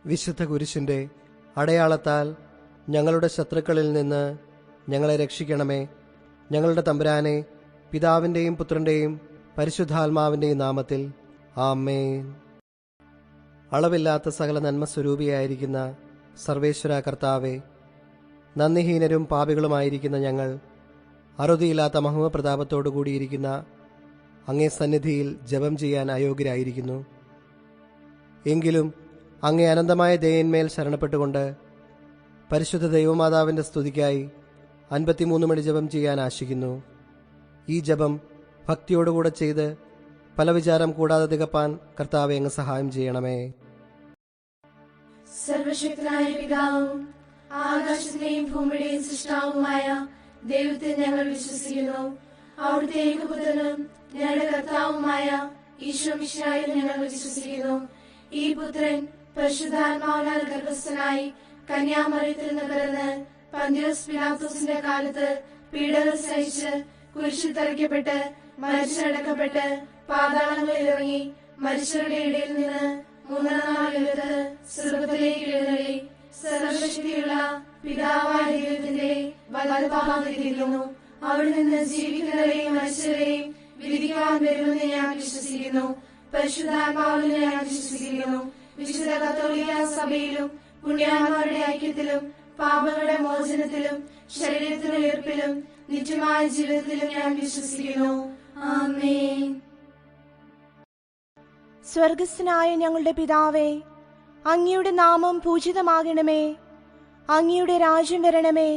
വിശുദ്ധ കുരിശിൻ്റെ അടയാളത്താൽ ഞങ്ങളുടെ ശത്രുക്കളിൽ നിന്ന് ഞങ്ങളെ രക്ഷിക്കണമേ. ഞങ്ങളുടെ തമ്പുരാനെ, പിതാവിൻ്റെയും പുത്രൻ്റെയും പരിശുദ്ധാത്മാവിൻ്റെയും നാമത്തിൽ ആമേൻ. അളവില്ലാത്ത സകല നന്മസ്വരൂപിയായിരിക്കുന്ന സർവേശ്വര കർത്താവെ, നന്ദിഹീനരും പാപികളുമായിരിക്കുന്ന ഞങ്ങൾ അറുതിയില്ലാത്ത മഹിമപ്രതാപത്തോടു കൂടിയിരിക്കുന്ന അങ്ങേ സന്നിധിയിൽ ജപം ചെയ്യാൻ അയോഗ്യരായിരിക്കുന്നു. എങ്കിലും അങ്ങേ അനന്തമായ ദയന്മേൽ ശരണപ്പെട്ടുകൊണ്ട് പരിശുദ്ധ ദൈവമാതാവിൻ്റെ സ്തുതിക്കായി 53 മണി ജപം ചെയ്യാൻ ആശിക്കുന്നു. ഈ ജപം ഭക്തിയോടുകൂടെ ചെയ്ത് പല വിചാരം കൂടാതെ തികപ്പാൻ കർത്താവെ അങ്ങ് സഹായം ചെയ്യണമേ. സർവശക്തനായ പിതാവും ആകാശത്തിന്റെയും ഭൂമിയുടെയും സൃഷ്ടാവുമായ ദൈവത്തെ ഞങ്ങൾ വിശ്വസിക്കുന്നു. അവിടുത്തെ ഏകപുത്രനും ഞങ്ങളുടെ കർത്താവുമായ ഈശോ മിശിഹായിൽ ഞങ്ങൾ വിശ്വസിക്കുന്നു. ഈ പുത്രൻ പരിശുദ്ധാത്മാവിനാൽ ഗർഭസ്ഥനായി കന്യാമറിയത്തിൽ നിന്ന് പിറന്ന് പന്തിയോസ് പിലാത്തോസിന്റെ കാലത്ത് പീഡകൾ സഹിച്ച് കുരിശിൽ തറയ്ക്കപ്പെട്ട് മരിച്ചടക്കപ്പെട്ട് പാതാളങ്ങളിൽ ഇറങ്ങി മരിച്ചവരുടെ ഇടയിൽ നിന്ന് മൂന്നാം നാൾ ഉയർത്ത് സ്വർഗ്ഗത്തിലേക്ക് എഴുന്നള്ളി സർവശക്തിയുള്ള പിതാവായ ദൈവത്തിന്റെ വലതുഭാഗത്തിരിക്കുന്നു. അവിടെ നിന്ന് ജീവിക്കുന്നവരെയും മരിച്ചവരെയും വിധിക്കാൻ വരുമെന്ന് ഞാൻ വിശ്വസിക്കുന്നു. പരിശുദ്ധാത്മാവിനെ ഞാൻ വിശ്വസിക്കുന്നു. വിശുദ്ധ കത്തോലിക്ക സഭയിലും പുണ്യാന്മാരുടെ ഐക്യത്തിലും പാപങ്ങളുടെ മോചനത്തിലും ശരീരത്തിന്റെ ഉയർപ്പിലും നിത്യമായ ജീവിതത്തിലും ഞാൻ വിശ്വസിക്കുന്നു. ആമേൻ. സ്വർഗസ്ഥനായ ഞങ്ങളുടെ പിതാവേ, അങ്ങയുടെ നാമം പൂജിതമാകണമേ. അങ്ങയുടെ രാജ്യം വരണമേ.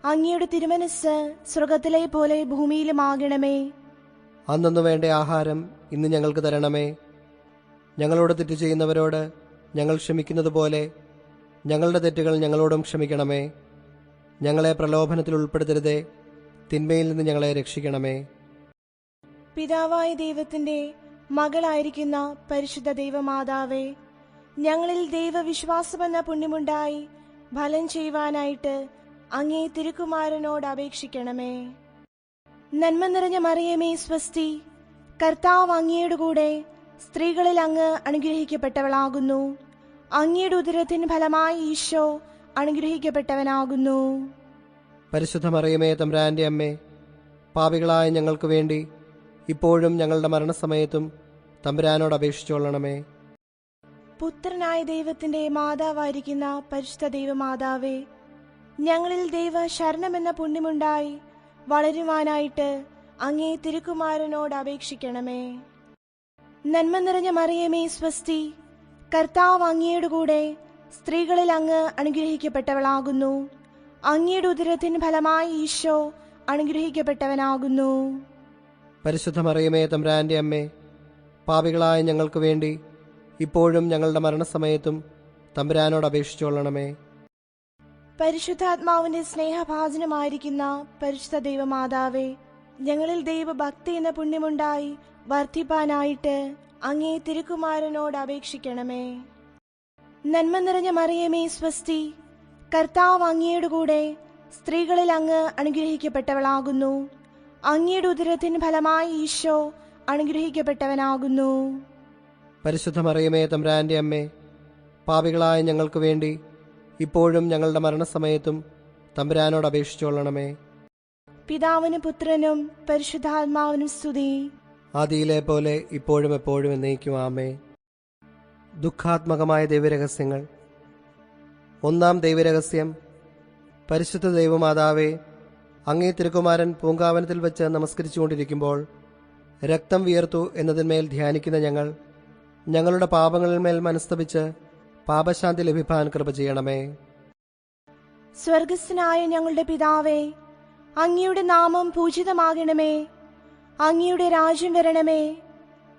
അങ്ങയുടെ തിരുമനസ്സ് സ്വർഗത്തിലെ പോലെ ഭൂമിയിലുമാകണമേ. അന്നു വേണ്ട ആഹാരം ഇന്ന് ഞങ്ങൾക്ക് തരണമേ. ഞങ്ങളോട് തെറ്റ് ചെയ്യുന്നവരോട് ഞങ്ങൾ ക്ഷമിക്കുന്നത് പോലെ ഞങ്ങളുടെ തെറ്റുകൾ ഞങ്ങളോടും ക്ഷമിക്കണമേ. ഞങ്ങളെ പ്രലോഭനത്തിൽ ഉൾപ്പെടുത്തരുതേ, തിന്മയിൽ നിന്ന് ഞങ്ങളെ രക്ഷിക്കണമേ. പിതാവായ ദൈവത്തിന്റെ മകളായിരിക്കുന്ന പരിശുദ്ധ ദൈവമാതാവേ, ഞങ്ങളിൽ ദൈവവിശ്വാസമെന്ന പുണ്യമുണ്ടായി ഫലം ചെയ്യുവാനായിട്ട് അങ്ങേ തിരുക്കുമാരനോട് അപേക്ഷിക്കണമേ. നന്മ നിറഞ്ഞ മറിയമേ സ്വസ്തി, കർത്താവ് അങ്ങയുടെ കൂടെ സ്ത്രീകളിൽ അങ്ങ് അനുഗ്രഹിക്കപ്പെട്ടവളാകുന്നു. അങ്ങയുടെ ഉദരത്തിൻ ഫലമായി ഈശോ അനുഗ്രഹിക്കപ്പെട്ടവനാകുന്നു. പരിശുദ്ധ മറിയമേ തമ്പുരാന്റെ അമ്മേ, പാപികളായ ഞങ്ങൾക്ക് വേണ്ടി ഇപ്പോഴും ഞങ്ങളുടെ മരണസമയത്തും തമ്പുരാനോട് അപേക്ഷിച്ചുകൊള്ളണമേ. പുത്രനായ ദൈവത്തിന്റെ മാതാവായിരിക്കുന്ന പരിശുദ്ധ ദൈവമാതാവേ, ഞങ്ങളിൽ ദൈവ ശരണമെന്ന പുണ്യമുണ്ടായി വളരുവാനായിട്ട് അങ്ങേ തിരുക്കുമാരനോട് അപേക്ഷിക്കണമേ. നന്മ നിറഞ്ഞ മറിയമേ സ്വസ്തി, കർത്താവ് അങ്ങയുടെ കൂടെ സ്ത്രീകളിൽ അങ്ങ് അനുഗ്രഹിക്കപ്പെട്ടവളാകുന്നു. അങ്ങയുടെ ഉദരത്തിൻ ഫലമായി ഈശോ അനുഗ്രഹിക്കപ്പെട്ടവനാകുന്നു. പരിശുദ്ധ മറിയമേ തമ്പുരാന്റെ അമ്മേ, പാപികളായ ഞങ്ങൾക്ക് വേണ്ടി ഇപ്പോഴും ഞങ്ങളുടെ മരണസമയത്തും തമ്പുരാനോട് അപേക്ഷിച്ചുകൊള്ളണമേ. പരിശുദ്ധാത്മാവിന്റെ സ്നേഹഭാജനമായിരിക്കുന്ന പരിശുദ്ധ ദൈവമാതാവേ, ഞങ്ങളിൽ ദൈവഭക്തി എന്ന പുണ്യമുണ്ടായി വർദ്ധിപ്പാനായിട്ട് അങ്ങേ തിരുക്കുമാരനോട് അപേക്ഷിക്കണമേ. നന്മ നിറഞ്ഞ മറിയമേ സ്വസ്തി, കർത്താവ് അങ്ങയുടെ കൂടെ സ്ത്രീകളിൽ അങ്ങ് അനുഗ്രഹിക്കപ്പെട്ടവളാകുന്നു. അങ്ങയുടെ ഉദരത്തിൻ ഫലമായി ഈശോ അനുഗ്രഹിക്കപ്പെട്ടവനാകുന്നു. പരിശുദ്ധ മറിയമേ തമ്പുരാന്റെ അമ്മേ, പാപികളായ ഞങ്ങൾക്ക് വേണ്ടി ഇപ്പോഴും ഞങ്ങളുടെ മരണസമയത്തും തമ്പുരാനോട് അപേക്ഷിച്ചുകൊള്ളണമേ. പിതാവിനും പുത്രനും പരിശുദ്ധാത്മാവിനും സ്തുതി, ആദിയിലെ പോലെ ഇപ്പോഴും എപ്പോഴും എന്നേക്കും ആമേൻ. ദുഃഖാത്മകമായ ദൈവരഹസ്യങ്ങൾ. ഒന്നാം ദൈവരഹസ്യം. പരിശുദ്ധ ദൈവമാതാവേ, അങ്ങേ തിരുക്കുമാരൻ പൂങ്കാവനത്തിൽ വെച്ച് നമസ്കരിച്ചുകൊണ്ടിരിക്കുമ്പോൾ രക്തം വിയർത്തു എന്നതിന്മേൽ ധ്യാനിക്കുന്ന ഞങ്ങൾ ഞങ്ങളുടെ പാപങ്ങളിന്മേൽ മനസ്തപിച്ച് പാപശാന്തി ലഭിപ്പാൻ കൃപ ചെയ്യണമേ. സ്വർഗസ്ഥനായ ഞങ്ങളുടെ പിതാവേ, അങ്ങയുടെ നാമം പൂജിതമാകണമേ. അങ്ങയുടെ രാജ്യം വരണമേ.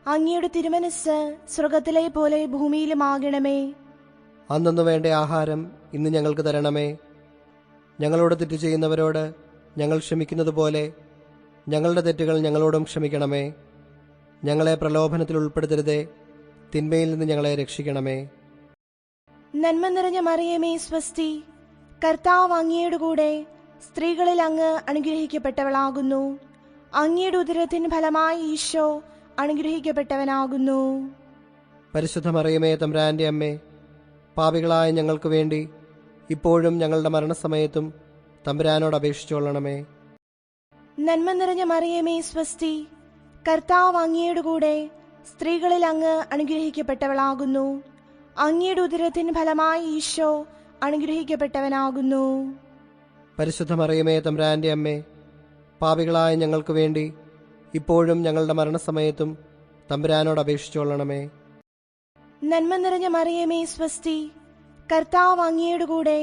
അങ്ങയുടെ തിരുമനസ്സ് സ്വർഗത്തിലെ പോലെ ഭൂമിയിലുമാകണമേ. അന്നു വേണ്ട ആഹാരം ഇന്ന് ഞങ്ങൾക്ക് തരണമേ. ഞങ്ങളോട് തെറ്റ് ചെയ്യുന്നവരോട് ഞങ്ങൾ ക്ഷമിക്കുന്നത് പോലെ ഞങ്ങളുടെ തെറ്റുകൾ ഞങ്ങളോടും ക്ഷമിക്കണമേ. ഞങ്ങളെ പ്രലോഭനത്തിൽ ഉൾപ്പെടുത്തരുതേ, തിന്മയിൽ നിന്ന് ഞങ്ങളെ രക്ഷിക്കണമേ. നന്മ നിറഞ്ഞ മറിയമേ സ്വസ്തി, കർത്താവ് അങ്ങയുടെ കൂടെ സ്ത്രീകളിൽ അങ്ങ് അനുഗ്രഹിക്കപ്പെട്ടവളാകുന്നു. അങ്ങയുടെ ഉദരത്തിൻ ഫലമായി ഈശോ അനുഗ്രഹിക്കപ്പെട്ടവനാകുന്നു. പരിശുദ്ധ മറിയമേ തമ്പുരാന്റെ അമ്മേ, പാപികളായ ഞങ്ങൾക്ക് വേണ്ടി ഇപ്പോഴും ഞങ്ങളുടെ മരണസമയത്തും തമ്പുരാനോട് അപേക്ഷിച്ചുകൊള്ളണമേ. നന്മ നിറഞ്ഞ മറിയമേ സ്വസ്തി, കർത്താവ് അങ്ങയുടെ കൂടെ സ്ത്രീകളിൽ അങ്ങ് അനുഗ്രഹിക്കപ്പെട്ടവളാകുന്നു. അങ്ങയുടെ ഉദരത്തിൻ ഫലമായി ഈശോ അനുഗ്രഹിക്കപ്പെട്ടവനാകുന്നു. പരിശുദ്ധ മറിയമേ തമ്പുരാന്റെ അമ്മേ, പാപികളായ ഞങ്ങൾക്ക് വേണ്ടി ഇപ്പോഴും ഞങ്ങളുടെ മരണസമയത്തും തമ്പുരാനോട് അപേക്ഷിച്ചുകൊള്ളണമേ. നന്മ നിറഞ്ഞ മറിയമേ സ്വസ്തി, കർത്താവ് അങ്ങയുടെ കൂടെ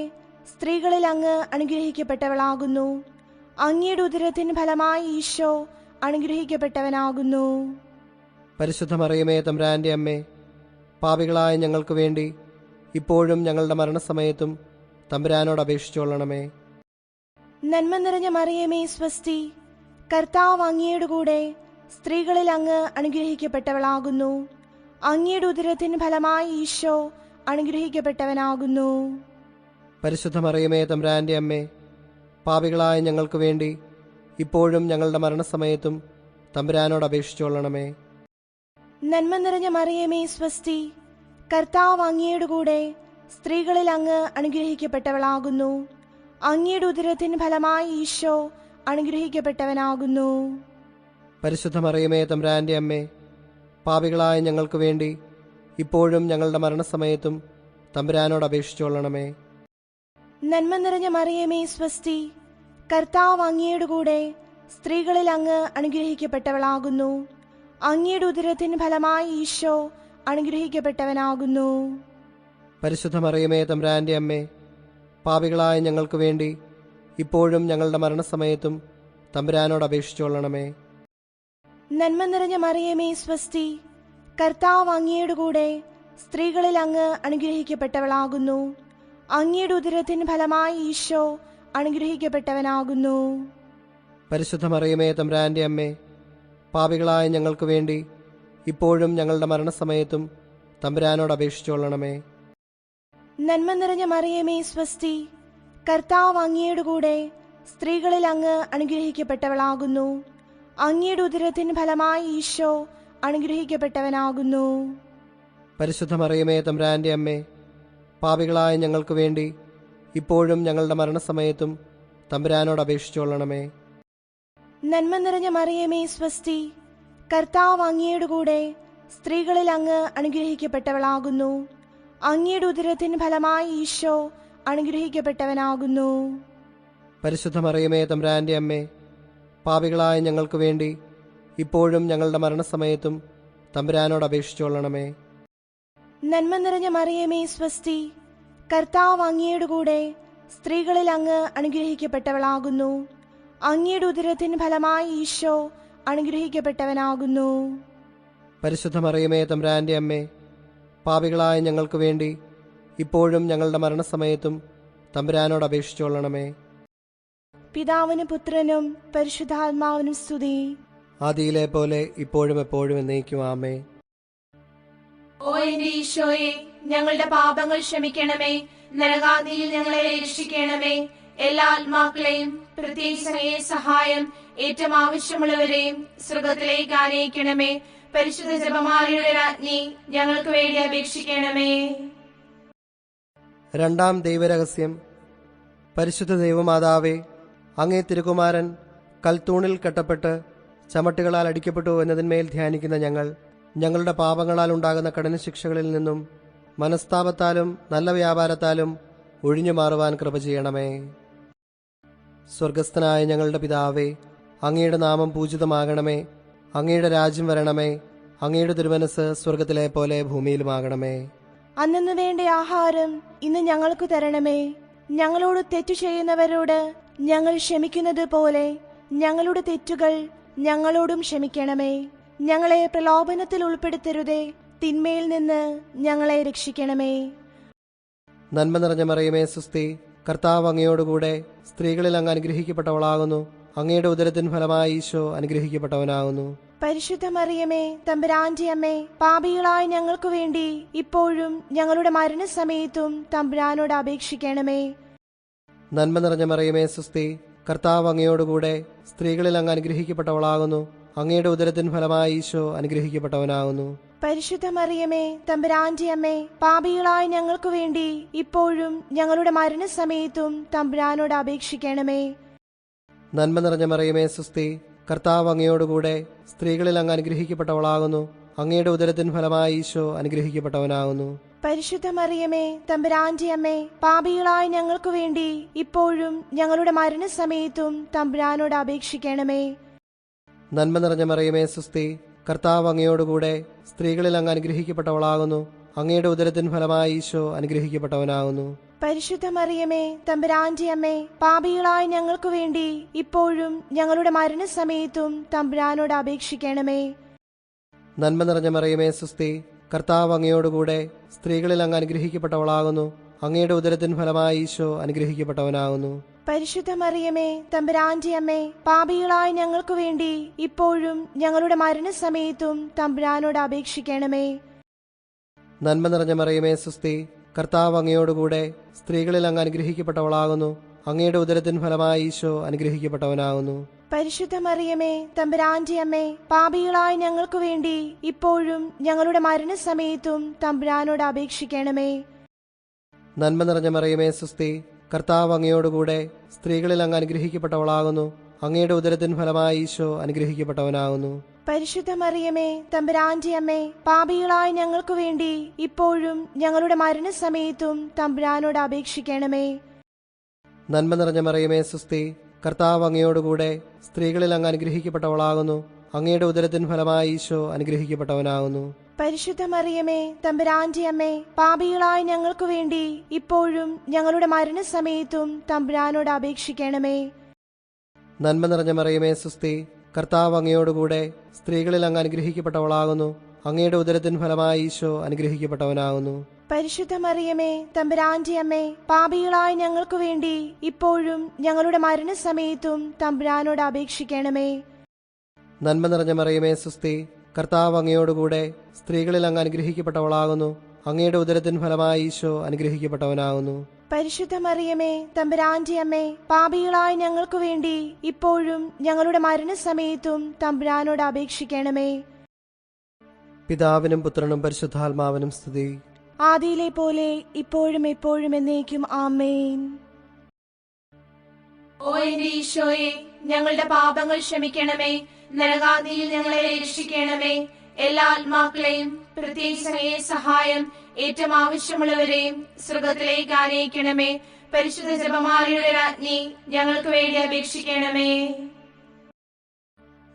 സ്ത്രീകളിൽ അങ്ങ് അനുഗ്രഹിക്കപ്പെട്ടവളാകുന്നു. അങ്ങയുടെ ഉദരത്തിൻ ഫലമായി ഈശോ അനുഗ്രഹിക്കപ്പെട്ടവനാകുന്നു. പരിശുദ്ധ മറിയമേ തമ്പുരാന്റെ അമ്മേ, പാപികളായ ഞങ്ങൾക്ക് വേണ്ടി ഇപ്പോഴും ഞങ്ങളുടെ മരണസമയത്തും തമ്പുരാനോട് അപേക്ഷിച്ചുകൊള്ളണമേ. നന്മ നിറഞ്ഞ മറിയമേ സ്വസ്തി, കർത്താവ് അങ്ങയുടെ കൂടെ സ്ത്രീകളിൽ അങ്ങ് അനുഗ്രഹിക്കപ്പെട്ടവളാകുന്നു. അങ്ങയുടെ ഉദരത്തിൻ ഫലമായി ഈശോ അനുഗ്രഹിക്കപ്പെട്ടവനാകുന്നു. പരിശുദ്ധ മറിയമേ തമ്പുരാന്റെ അമ്മേ, പാപികളായ ഞങ്ങൾക്ക് വേണ്ടി ഇപ്പോഴും ഞങ്ങളുടെ മരണസമയത്തും തമ്പുരാനോട് അപേക്ഷിച്ചുകൊള്ളണമേ. നന്മ നിറഞ്ഞ മറിയമേ സ്വസ്തി, കർത്താവ് അങ്ങയുടെ കൂടെ സ്ത്രീകളിൽ അങ്ങ് അനുഗ്രഹിക്കപ്പെട്ടവളാകുന്നു. അങ്ങയുടെ ഉദരത്തിൻ ഫലമായി ഈശോ അനുഗ്രഹിക്കപ്പെട്ടവനാകുന്നു. പരിശുദ്ധ മറിയമേ തമ്പുരാന്റെ അമ്മേ, പാപികളായ ഞങ്ങൾക്ക് വേണ്ടി ഇപ്പോഴും ഞങ്ങളുടെ മരണസമയത്തും തമ്പുരാനോട് അപേക്ഷിച്ചുകൊള്ളണമേ. നന്മ നിറഞ്ഞ മറിയമേ സ്വസ്തി, കർത്താവ് അങ്ങയുടെ കൂടെ സ്ത്രീകളിൽ അങ്ങ് അനുഗ്രഹിക്കപ്പെട്ടവളാകുന്നു. അങ്ങയുടെ ഉദരത്തിൻ ഫലമായി ഈശോ അനുഗ്രഹിക്കപ്പെട്ടവനാകുന്നു. പരിശുദ്ധ മറിയമേ തമ്പുരാന്റെ അമ്മേ, പാപികളായ ഞങ്ങൾക്ക് വേണ്ടി ഇപ്പോഴും ഞങ്ങളുടെ മരണസമയത്തും തമ്പുരാനോട് അപേക്ഷിച്ചുകൊള്ളണമേ. നന്മ നിറഞ്ഞ മറിയമേ സ്വസ്തി, കർത്താവ് അങ്ങയുടെ കൂടെ സ്ത്രീകളിൽ അങ്ങ് അനുഗ്രഹിക്കപ്പെട്ടവളാകുന്നു. അങ്ങയുടെ ഉദരത്തിൻ ഫലമായി ഈശോ അനുഗ്രഹിക്കപ്പെട്ടവനാകുന്നു. പരിശുദ്ധ മറിയമേ തമ്പുരാന്റെ അമ്മേ, പാപികളായ ഞങ്ങൾക്ക് വേണ്ടി ഇപ്പോഴും ഞങ്ങളുടെ മരണസമയത്തും തമ്പുരാനോട് അപേക്ഷിച്ചുകൊള്ളണമേ. നന്മ നിറഞ്ഞ മറിയമേ സ്വസ്തി, കർത്താവ് അങ്ങയുടെ കൂടെ സ്ത്രീകളിൽ അങ്ങ് അനുഗ്രഹിക്കപ്പെട്ടവളാകുന്നു. അങ്ങയുടെ ഉദരത്തിൻ ഫലമായി ഈശോ അനുഗ്രഹിക്കപ്പെട്ടവനാകുന്നു. പരിശുദ്ധ മറിയമേ തമ്പുരാന്റെ അമ്മേ, പാപികളായ ഞങ്ങൾക്ക് വേണ്ടി ഇപ്പോഴും ഞങ്ങളുടെ മരണസമയത്തും തമ്പുരാനോട് അപേക്ഷിച്ചുകൊള്ളണമേ. നന്മ നിറഞ്ഞ മറിയമേ സ്വസ്തി, കർത്താവ് അങ്ങയുടെ കൂടെ സ്ത്രീകളിൽ അങ്ങ് അനുഗ്രഹിക്കപ്പെട്ടവളാകുന്നു. അങ്ങയുടെ ഉദരത്തിൻ ഫലമായി ഈശോ അനുഗ്രഹിക്കപ്പെട്ടവനാകുന്നു. പരിശുദ്ധ മറിയമേ തമ്പുരാന്റെ അമ്മേ, പാപികളായ ഞങ്ങൾക്ക് വേണ്ടി ഇപ്പോഴും ഞങ്ങളുടെ മരണസമയത്തും തമ്പുരാനോട് അപേക്ഷിച്ചുകൊള്ളണമേ. നന്മ നിറഞ്ഞ മറിയമേ സ്വസ്തി, കർത്താവ് അങ്ങയുടെ കൂടെ സ്ത്രീകളിൽ അങ്ങ് അനുഗ്രഹിക്കപ്പെട്ടവളാകുന്നു. അങ്ങയുടെ ഉദരത്തിൻ ഫലമായി ഈശോ അനുഗ്രഹിക്കപ്പെട്ടവനാകുന്നു. പരിശുദ്ധ മറിയമേ തമ്പുരാന്റെ അമ്മേ, പാപികളായ ഞങ്ങൾക്ക് വേണ്ടി ഇപ്പോഴും ഞങ്ങളുടെ മരണസമയത്തും തമ്പുരാനോട് അപേക്ഷിച്ചുകൊള്ളണമേ. പിതാവിനും പുത്രനും പരിശുദ്ധാത്മാവിനും സ്തുതി. ആദിയിലെ പോലെ ഇപ്പോഴും എപ്പോഴും എന്നേക്കും ആമേൻ. ഓ എന്റെ ഈശോയെ, ഞങ്ങളുടെ പാപങ്ങൾ ക്ഷമിക്കണമേ. നരകാഗ്നിയിൽ ഞങ്ങളെ രക്ഷിക്കണമേ. എല്ലാ ആത്മാക്കളെയും പ്രത്യേകിച്ച് അങ്ങേ സഹായം ഏറ്റവും ആവശ്യമുള്ളവരെയും സ്വർഗത്തിലേക്ക് ആനയിക്കണമേ. പരിശുദ്ധ ജപമാലയുടെ രാജ്ഞി, ഞങ്ങൾക്ക് വേണ്ടി അപേക്ഷിക്കണമേ. രണ്ടാം ദൈവരഹസ്യം. പരിശുദ്ധ ദൈവമാതാവേ, അങ്ങേ തിരുകുമാരൻ കൽത്തൂണിൽ കെട്ടപ്പെട്ട് ചമട്ടുകളാൽ അടിക്കപ്പെട്ടു എന്നതിന്മേൽ ധ്യാനിക്കുന്ന ഞങ്ങളുടെ പാപങ്ങളാൽ ഉണ്ടാകുന്ന കഠിന ശിക്ഷകളിൽ നിന്നും മനസ്താപത്താലും നല്ല വ്യാപാരത്താലും ഒഴിഞ്ഞു മാറുവാൻ കൃപ ചെയ്യണമേ. സ്വർഗസ്ഥനായ ഞങ്ങളുടെ പിതാവേ, അങ്ങയുടെ നാമം പൂജിതമാകണമേ. അങ്ങയുടെ രാജ്യം വരണമേ. അങ്ങയുടെ തിരുമനസ് സ്വർഗത്തിലെ പോലെ ഭൂമിയിലുമാകണമേ. അന്നു വേണ്ട ആഹാരം ഇന്ന് ഞങ്ങൾക്ക് തരണമേ. ഞങ്ങളോട് തെറ്റു ചെയ്യുന്നവരോട് ഞങ്ങൾ ക്ഷമിക്കുന്നത് പോലെ ഞങ്ങളുടെ തെറ്റുകൾ ഞങ്ങളോടും ക്ഷമിക്കണമേ. ഞങ്ങളെ പ്രലോഭനത്തിൽ ഉൾപ്പെടുത്തരുതേ, തിന്മയിൽ നിന്ന് ഞങ്ങളെ രക്ഷിക്കണമേ. നന്മ നിറഞ്ഞ മറിയമേ സുസ്തി, കർത്താവ് അങ്ങയോടുകൂടെ സ്ത്രീകളിൽ അങ്ങ് അനുഗ്രഹിക്കപ്പെട്ടവളാകുന്നു. അങ്ങയുടെ ഉദരത്തിൻ ഫലമായി ഈശോ അനുഗ്രഹിക്കപ്പെട്ടവനാകുന്നു. പരിശുദ്ധ മറിയമേ തമ്പുരാന്റെ അമ്മേ, പാപികളായ ഞങ്ങൾക്ക് വേണ്ടി ഇപ്പോഴും ഞങ്ങളുടെ മരണസമയത്തും തമ്പുരാനോട് അപേക്ഷിക്കണമേ. നന്മ നിറഞ്ഞ മറിയമേ സുസ്തി, കർത്താവ് അങ്ങയോടുകൂടെ സ്ത്രീകളിൽ അങ്ങ് അനുഗ്രഹിക്കപ്പെട്ടവളാകുന്നു. അങ്ങയുടെ ഉദരത്തിൻ ഫലമായി ഈശോ അനുഗ്രഹിക്കപ്പെട്ടവനാകുന്നു. പരിശുദ്ധ മറിയമേ തമ്പുരാന്റെ അമ്മേ, പാപികളായ ഞങ്ങൾക്ക് വേണ്ടി ഇപ്പോഴും ഞങ്ങളുടെ മരണസമയത്തും തമ്പുരാനോട് അപേക്ഷിക്കണമേ. നന്മ നിറഞ്ഞ മറിയമേ സുസ്തി, കർത്താവ് അങ്ങയോടുകൂടെ സ്ത്രീകളിൽ അങ്ങ് അനുഗ്രഹിക്കപ്പെട്ടവളാകുന്നു. അങ്ങയുടെ ഉദരത്തിൻ ഫലമായി ഈശോ അനുഗ്രഹിക്കപ്പെട്ടവനാകുന്നു. പരിശുദ്ധ മറിയമേ തമ്പുരാന്റെ അമ്മേ, പാപികളായ ഞങ്ങൾക്ക് വേണ്ടി ഇപ്പോഴും ഞങ്ങളുടെ മരണസമയത്തും തമ്പുരാനോട് അപേക്ഷിക്കണമേ. നന്മ നിറഞ്ഞ മറിയമേ സുസ്തി, കർത്താവ് അങ്ങയോടുകൂടെ സ്ത്രീകളിൽ അങ്ങ് അനുഗ്രഹിക്കപ്പെട്ടവളാകുന്നു. അങ്ങയുടെ ഉദരത്തിൻ ഫലമായി ഈശോ അനുഗ്രഹിക്കപ്പെട്ടവനാകുന്നു. പരിശുദ്ധ മറിയമേ തമ്പുരാന്റെ അമ്മേ, പാപികളായ ഞങ്ങൾക്ക് വേണ്ടി ഇപ്പോഴും ഞങ്ങളുടെ മരണസമയത്തും തമ്പുരാനോട് അപേക്ഷിക്കണമേ. നന്മ നിറഞ്ഞ മറിയമേ സുസ്തി, കർത്താവ് അങ്ങയോടുകൂടെ സ്ത്രീകളിൽ അങ്ങ് അനുഗ്രഹിക്കപ്പെട്ടവളാകുന്നു. അങ്ങയുടെ ഉദരത്തിൻ ഫലമായി ഈശോ അനുഗ്രഹിക്കപ്പെട്ടവനാകുന്നു. പരിശുദ്ധ മറിയമേ തമ്പുരാന്റെ അമ്മേ, പാപികളായ ഞങ്ങൾക്ക് വേണ്ടി ഇപ്പോഴും ഞങ്ങളുടെ മരണസമയത്തും തമ്പുരാനോട് അപേക്ഷിക്കണമേ. നന്മ നിറഞ്ഞ മറിയമേ സുസ്തി, കർത്താവ് അങ്ങയോടുകൂടെ സ്ത്രീകളിൽ അങ്ങ് അനുഗ്രഹിക്കപ്പെട്ടവളാകുന്നു. അങ്ങയുടെ ഉദരത്തിൻ ഫലമായി ഈശോ അനുഗ്രഹിക്കപ്പെട്ടവനാകുന്നു. പരിശുദ്ധ മറിയമേ തമ്പുരാന്റെ അമ്മേ, പാപികളായ ഞങ്ങൾക്ക് വേണ്ടി ഇപ്പോഴും ഞങ്ങളുടെ മരണസമയത്തും തമ്പുരാനോട് അപേക്ഷിക്കണമേ. നന്മ നിറഞ്ഞ മറിയമേ സുസ്തി, കർത്താവ് അങ്ങയോടുകൂടെ സ്ത്രീകളിൽ അങ്ങ് അനുഗ്രഹിക്കപ്പെട്ടവളാകുന്നു. അങ്ങയുടെ ഉദരത്തിൻ ഫലമായി ഈശോ അനുഗ്രഹിക്കപ്പെട്ടവനാകുന്നു. പരിശുദ്ധ മറിയമേ തമ്പുരാന്റെ അമ്മേ, പാപികളായ ഞങ്ങൾക്ക് വേണ്ടി ഇപ്പോഴും ഞങ്ങളുടെ മരണസമയത്തും തമ്പുരാനോട് അപേക്ഷിക്കണമേ. നന്മ നിറഞ്ഞ മറിയമേ സുസ്തി, കർത്താവ് അങ്ങയോടുകൂടെ സ്ത്രീകളിൽ അങ്ങ് അനുഗ്രഹിക്കപ്പെട്ടവളാകുന്നു. അങ്ങയുടെ ഉദരത്തിൻ ഫലമായി ഈശോ അനുഗ്രഹിക്കപ്പെട്ടവനാകുന്നു. പരിശുദ്ധ മറിയമേ തമ്പുരാന്റെ അമ്മേ, പാപികളായ ഞങ്ങൾക്ക് വേണ്ടി ഇപ്പോഴും ഞങ്ങളുടെ മരണസമയത്തും തമ്പുരാനോട് അപേക്ഷിക്കണമേ. നന്മ നിറഞ്ഞ മറിയമേ സുസ്തി, കർത്താവ് അങ്ങയോടുകൂടെ സ്ത്രീകളിൽ അങ്ങ് അനുഗ്രഹിക്കപ്പെട്ടവളാകുന്നു. അങ്ങയുടെ ഉദരത്തിൻ ഫലമായി ഈശോ അനുഗ്രഹിക്കപ്പെട്ടവനാകുന്നു. പരിശുദ്ധ മറിയമേ തമ്പുരാന്റെ അമ്മേ, പാപികളായ ഞങ്ങൾക്ക് വേണ്ടി ഇപ്പോഴും ഞങ്ങളുടെ മരണസമയത്തും തമ്പുരാനോട് അപേക്ഷിക്കണമേ. നന്മ നിറഞ്ഞ മറിയമേ സുസ്തി, കർത്താവ് അങ്ങയോടുകൂടെ സ്ത്രീകളിൽ അങ്ങ് അനുഗ്രഹിക്കപ്പെട്ടവളാകുന്നു. അങ്ങയുടെ ഉദരത്തിൻ ഫലമായി ഈശോ അനുഗ്രഹിക്കപ്പെട്ടവനാകുന്നു. പരിശുദ്ധ മറിയമേ തമ്പുരാന്റെ അമ്മേ, പാപികളായ ഞങ്ങൾക്ക് വേണ്ടി ഇപ്പോഴും ഞങ്ങളുടെ മരണസമയത്തും തമ്പുരാനോട് അപേക്ഷിക്കണമേ. പിതാവിനും പുത്രനും പരിശുദ്ധാത്മാവിനും സ്തുതി. ആദിയിലെ പോലെ ഇപ്പോഴും എപ്പോഴും എന്നേക്കും ആമേൻ. ഓ എന്റെ ഈശോയെ, ഞങ്ങളുടെ പാപങ്ങൾ ക്ഷമിക്കണമേ. നരകാഗ്നിയിൽ ഞങ്ങളെ രക്ഷിക്കണമേ. എല്ലാ ആത്മാക്കളെയും പ്രത്യേകിച്ച് അങ്ങയെ സഹായം ഏറ്റവും ആവശ്യമുള്ളവരെയും സ്വർഗത്തിലേക്ക് ആനയിക്കണമേ. പരിശുദ്ധ ജപമാലയുടെ രാജ്ഞി, ഞങ്ങൾക്ക് വേണ്ടി അപേക്ഷിക്കണമേ.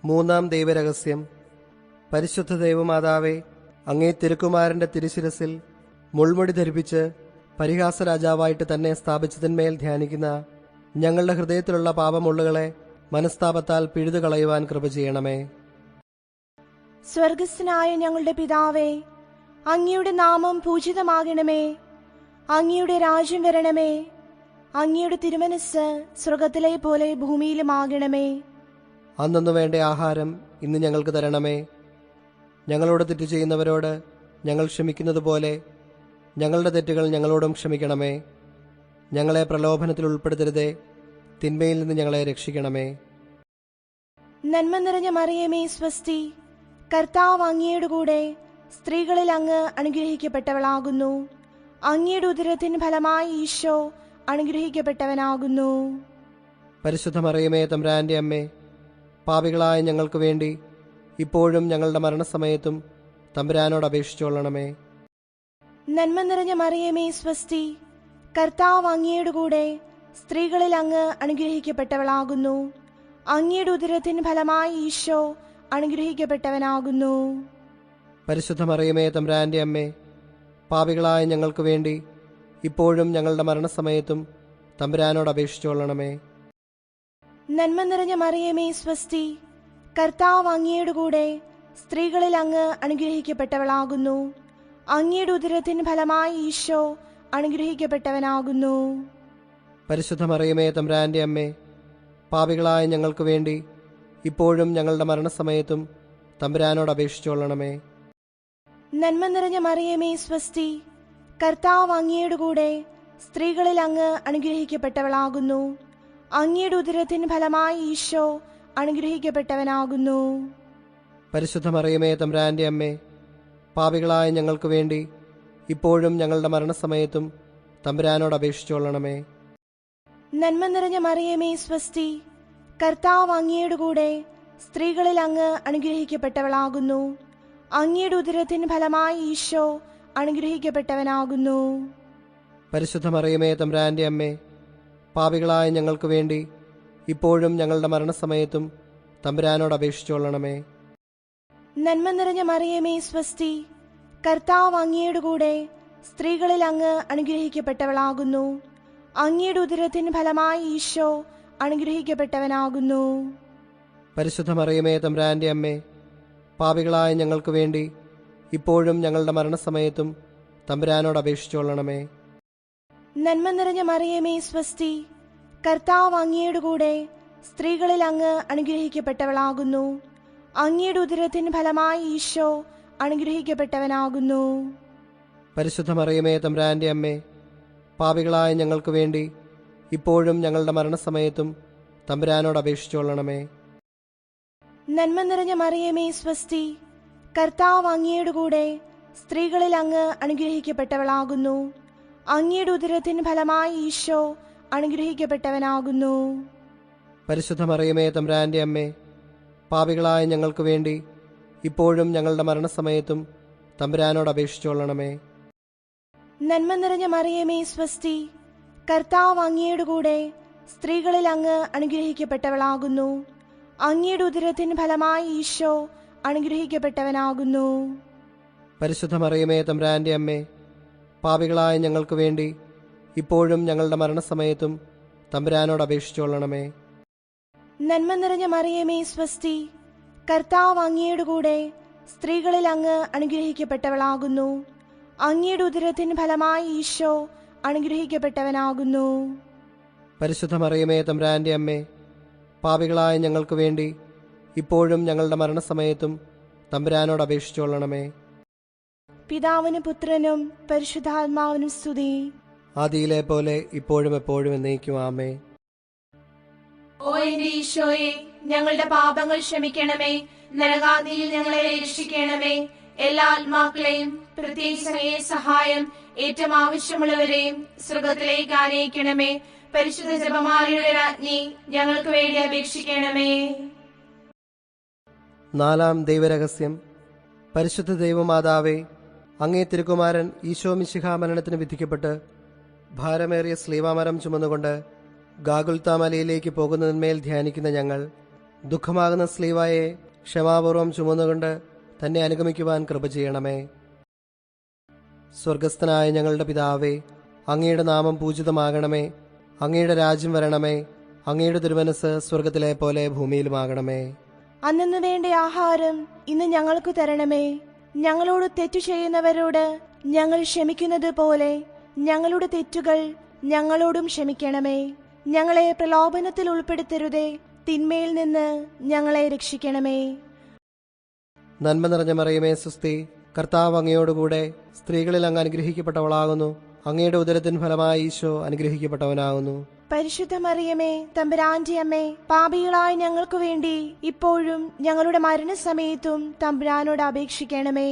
മൂന്നാം ദൈവരഹസ്യം. പരിശുദ്ധ ദൈവമാതാവേ, അങ്ങേ തിരുക്കുമാരന്റെ തിരുശിരസിൽ മുൾമുടി ധരിപ്പിച്ച് പരിഹാസ രാജാവായിട്ട് തന്നെ സ്ഥാപിച്ചതിന്മേൽ ധ്യാനിക്കുന്ന ഞങ്ങളുടെ ഹൃദയത്തിലുള്ള പാപമുള്ളുകളെ മനസ്താപത്താൽ പിഴുതുകളയുവാൻ കൃപ ചെയ്യണമേ. സ്വർഗസ്ഥനായ ഞങ്ങളുടെ പിതാവേ, അങ്ങയുടെ നാമം പൂജിതമാകണമേ. അങ്ങയുടെ രാജ്യം വരണമേ. അങ്ങയുടെ തിരുമനസ് സ്വർഗത്തിലെ പോലെ ഭൂമിയിലുമാകണമേ. അന്നു വേണ്ട ആഹാരം ഇന്ന് ഞങ്ങൾക്ക് തരണമേ. ഞങ്ങളോട് തെറ്റ് ചെയ്യുന്നവരോട് ഞങ്ങൾ ക്ഷമിക്കുന്നത് പോലെ ഞങ്ങളുടെ തെറ്റുകൾ ഞങ്ങളോടും ക്ഷമിക്കണമേ. ഞങ്ങളെ പ്രലോഭനത്തിൽ ഉൾപ്പെടുത്തരുതേ, തിന്മയിൽ നിന്ന് ഞങ്ങളെ രക്ഷിക്കണമേ. നന്മ നിറഞ്ഞ മറിയമേ സ്വസ്തി, കർത്താവ് അങ്ങയുടെ കൂടെ സ്ത്രീകളിൽ അങ്ങ് അനുഗ്രഹിക്കപ്പെട്ടവളാകുന്നു. അങ്ങയുടെ ഉദരത്തിൻ ഫലമായി ഈശോ അനുഗ്രഹിക്കപ്പെട്ടവനാകുന്നു. പരിശുദ്ധ മറിയമേ തമ്പുരാന്റെ അമ്മേ, പാപികളായ ഞങ്ങൾക്ക് വേണ്ടി ഇപ്പോഴും ഞങ്ങളുടെ മരണസമയത്തും തമ്പുരാനോട് അപേക്ഷിച്ചുകൊള്ളണമേ. നന്മ നിറഞ്ഞ മറിയമേ സ്വസ്തി, കർത്താവ് അങ്ങയുടെ കൂടെ സ്ത്രീകളിൽ അങ്ങ് അനുഗ്രഹിക്കപ്പെട്ടവളാകുന്നു. അങ്ങയുടെ ഉദരത്തിൻ ഫലമായി ഈശോ അനുഗ്രഹിക്കപ്പെട്ടവനാകുന്നു. പരിശുദ്ധ മറിയമേ തമ്പുരാന്റെ അമ്മേ, പാപികളായ ഞങ്ങൾക്ക് വേണ്ടി ഇപ്പോഴും ഞങ്ങളുടെ മരണസമയത്തും തമ്പുരാനോട് അപേക്ഷിച്ചുകൊള്ളണമേ. നന്മ നിറഞ്ഞ മറിയമേ സ്വസ്തി, കർത്താവ് അങ്ങയുടെ കൂടെ സ്ത്രീകളിൽ അങ്ങ് അനുഗ്രഹിക്കപ്പെട്ടവളാകുന്നു. അങ്ങയുടെ ഉദരത്തിൻ ഫലമായി ഈശോ അനുഗ്രഹിക്കപ്പെട്ടവനാകുന്നു. പരിശുദ്ധ മറിയമേ തമ്പുരാന്റെ അമ്മേ, പാപികളായ ഞങ്ങൾക്ക് വേണ്ടി ഇപ്പോഴും ഞങ്ങളുടെ മരണസമയത്തും തമ്പുരാനോട് അപേക്ഷിച്ചുകൊള്ളണമേ. നന്മ നിറഞ്ഞ മറിയമേ സ്വസ്തി, കർത്താവ് അങ്ങയുടെ കൂടെ സ്ത്രീകളിൽ അങ്ങ് അനുഗ്രഹിക്കപ്പെട്ടവളാകുന്നു. അങ്ങയുടെ ഉദരത്തിൻ ഫലമായി ഈശോ അനുഗ്രഹിക്കപ്പെട്ടവനാകുന്നു. പരിശുദ്ധ മറിയമേ തമ്പുരാന്റെ അമ്മേ, പാപികളായ ഞങ്ങൾക്ക് വേണ്ടി ഇപ്പോഴും ഞങ്ങളുടെ മരണസമയത്തും തമ്പുരാനോട് അപേക്ഷിച്ചുകൊള്ളണമേ. നന്മ നിറഞ്ഞ മറിയമേ സ്വസ്തി, കർത്താവ് അങ്ങയുടെ കൂടെ സ്ത്രീകളിൽ അങ്ങ് അനുഗ്രഹിക്കപ്പെട്ടവളാകുന്നു. അങ്ങയുടെ ഉദരത്തിൻ ഫലമായി ഈശോ അനുഗ്രഹിക്കപ്പെട്ടവനാകുന്നു. പരിശുദ്ധ മറിയമേ തമ്പുരാന്റെ അമ്മേ, പാപികളായ ഞങ്ങൾക്ക് വേണ്ടി ഇപ്പോഴും ഞങ്ങളുടെ മരണസമയത്തും തമ്പുരാനോട് അപേക്ഷിച്ചുകൊള്ളണമേ. നന്മ നിറഞ്ഞ മറിയമേ സ്വസ്തി, കർത്താവ് അങ്ങയുടെ കൂടെ സ്ത്രീകളിൽ അങ്ങ് അനുഗ്രഹിക്കപ്പെട്ടവളാകുന്നു. അങ്ങയുടെ ഉദരത്തിൻ ഫലമായി ഈശോ അനുഗ്രഹിക്കപ്പെട്ടവനാകുന്നു. പരിശുദ്ധ മറിയമേ തമ്പുരാന്റെ അമ്മേ, പാപികളായ ഞങ്ങൾക്ക് വേണ്ടി ഇപ്പോഴും ഞങ്ങളുടെ മരണസമയത്തും തമ്പുരാനോട് അപേക്ഷിച്ചുകൊള്ളണമേ. നന്മ നിറഞ്ഞ മറിയമേ സ്വസ്തി, കർത്താവ് അങ്ങയുടെ കൂടെ സ്ത്രീകളിൽ അങ്ങ് അനുഗ്രഹിക്കപ്പെട്ടവളാകുന്നു. അങ്ങയുടെ ഉദരത്തിൻ ഫലമായി ഈശോ അനുഗ്രഹിക്കപ്പെട്ടവനാകുന്നു. പരിശുദ്ധ മറിയമേ തമ്പുരാന്റെ അമ്മേ, പാപികളായ ഞങ്ങൾക്ക് വേണ്ടി ഇപ്പോഴും ഞങ്ങളുടെ മരണസമയത്തും തമ്പുരാനോട് അപേക്ഷിച്ചുകൊള്ളണമേ. നന്മ നിറഞ്ഞ മറിയമേ സ്വസ്തി, കർത്താവ് അങ്ങയുടെ കൂടെ സ്ത്രീകളിൽ അങ്ങ് അനുഗ്രഹിക്കപ്പെട്ടവളാകുന്നു. അങ്ങയുടെ ഉദരത്തിൻ ഫലമായി ഈശോ അനുഗ്രഹിക്കപ്പെട്ടവനാകുന്നു. പരിശുദ്ധ മറിയമേ തമ്പുരാന്റെ അമ്മേ, പാപികളായ ഞങ്ങൾക്ക് വേണ്ടി ഇപ്പോഴും ഞങ്ങളുടെ മരണസമയത്തും തമ്പുരാനോട് അപേക്ഷിച്ചുകൊള്ളണമേ. നന്മ നിറഞ്ഞ മറിയമേ സ്വസ്തി, കർത്താവ് അങ്ങയുടെ കൂടെ സ്ത്രീകളിൽ അങ്ങ് അനുഗ്രഹിക്കപ്പെട്ടവളാകുന്നു. അങ്ങയുടെ ഉദരത്തിൻ ഫലമായി ഈശോ അനുഗ്രഹിക്കപ്പെട്ടവനാകുന്നു. പരിശുദ്ധ മറിയമേ തമ്പുരാന്റെ അമ്മേ, പാപികളായ ഞങ്ങൾക്ക് വേണ്ടി ഇപ്പോഴും ഞങ്ങളുടെ മരണസമയത്തും തമ്പുരാനോട് അപേക്ഷിച്ചുകൊള്ളണമേ. നന്മ നിറഞ്ഞ മറിയമേ സ്വസ്തി, കർത്താവ് അങ്ങയുടെ കൂടെ സ്ത്രീകളിൽ അങ്ങ് അനുഗ്രഹിക്കപ്പെട്ടവളാകുന്നു. അങ്ങയുടെ ഉദരത്തിൻ ഫലമായി ഈശോ അനുഗ്രഹിക്കപ്പെട്ടവനാകുന്നു. പരിശുദ്ധ മറിയമേ തമ്പുരാന്റെ അമ്മേ, പാപികളായ ഞങ്ങൾക്ക് വേണ്ടി ഇപ്പോഴും ഞങ്ങളുടെ മരണസമയത്തും തമ്പുരാനോട് അപേക്ഷിച്ചുകൊള്ളണമേ. പിതാവിനും പുത്രനും പരിശുദ്ധാത്മാവിനും സ്തുതി. ആദിയിലെ പോലെ ഇപ്പോഴും എപ്പോഴും എന്നേക്കും ആമേൻ. ഓ എന്റെ ഈശോയെ, ഞങ്ങളുടെ പാപങ്ങൾ ക്ഷമിക്കണമേ. നരകാഗ്നിയിൽ ഞങ്ങളെ രക്ഷിക്കണമേ. എല്ലാ ആത്മാക്കളെയും പ്രത്യേകിച്ച് സഹായം ഏറ്റവും ആവശ്യമുള്ളവരെയും സ്വർഗത്തിലേക്ക് ആനയിക്കണമേ. പരിശുദ്ധ ജപമാലയുടെ രാജ്ഞി, ഞങ്ങൾക്ക് വേണ്ടി അപേക്ഷിക്കണമേ. നാലാം ദൈവരഹസ്യം. പരിശുദ്ധ ദൈവമാതാവേ, അങ്ങേ തിരുക്കുമാരൻ ഈശോ മിശിഹാ മരണത്തിന് വിധിക്കപ്പെട്ട് ഭാരമേറിയ സ്ലീവാമരം ചുമന്നുകൊണ്ട് ഗാഗുൽത്താ മലയിലേക്ക് പോകുന്നതിന്മേൽ ധ്യാനിക്കുന്ന ഞങ്ങൾ ദുഃഖമാകുന്ന സ്ലീവായെ ക്ഷമാപൂർവം ചുമന്നുകൊണ്ട് തന്നെ അനുഗമിക്കുവാൻ കൃപ ചെയ്യണമേ. സ്വർഗസ്ഥനായ ഞങ്ങളുടെ പിതാവേ, അങ്ങയുടെ നാമം പൂജിതമാകണമേ. അങ്ങയുടെ രാജ്യം വരണമേ. അങ്ങയുടെ തിരുമനസ് സ്വർഗത്തിലെ പോലെ ഭൂമിയിലുമാകണമേ. അന്നു വേണ്ട ആഹാരം ഇന്ന് ഞങ്ങൾക്ക് തരണമേ. ഞങ്ങളോട് തെറ്റു ചെയ്യുന്നവരോട് ഞങ്ങൾ ക്ഷമിക്കുന്നത് പോലെ ഞങ്ങളുടെ തെറ്റുകൾ ഞങ്ങളോടും ക്ഷമിക്കണമേ. ഞങ്ങളെ പ്രലോഭനത്തിൽ ഉൾപ്പെടുത്തരുതേ, തിന്മയിൽ നിന്ന് ഞങ്ങളെ രക്ഷിക്കണമേ. നന്മ നിറഞ്ഞ മറിയമേ സുസ്തി, കർത്താവ് അങ്ങയോടുകൂടെ സ്ത്രീകളിൽ അങ്ങ് അനുഗ്രഹിക്കപ്പെട്ടവളാകുന്നു. അങ്ങയുടെ ഉദരത്തിൻ ഫലമായി ഈശോ അനുഗ്രഹിക്കപ്പെട്ടവനാകുന്നു. പരിശുദ്ധ മറിയമേ തമ്പുരാന്റെ അമ്മേ, പാപികളായ ഞങ്ങൾക്ക് വേണ്ടി ഇപ്പോഴും ഞങ്ങളുടെ മരണസമയത്തും തമ്പുരാനോട് അപേക്ഷിക്കണമേ.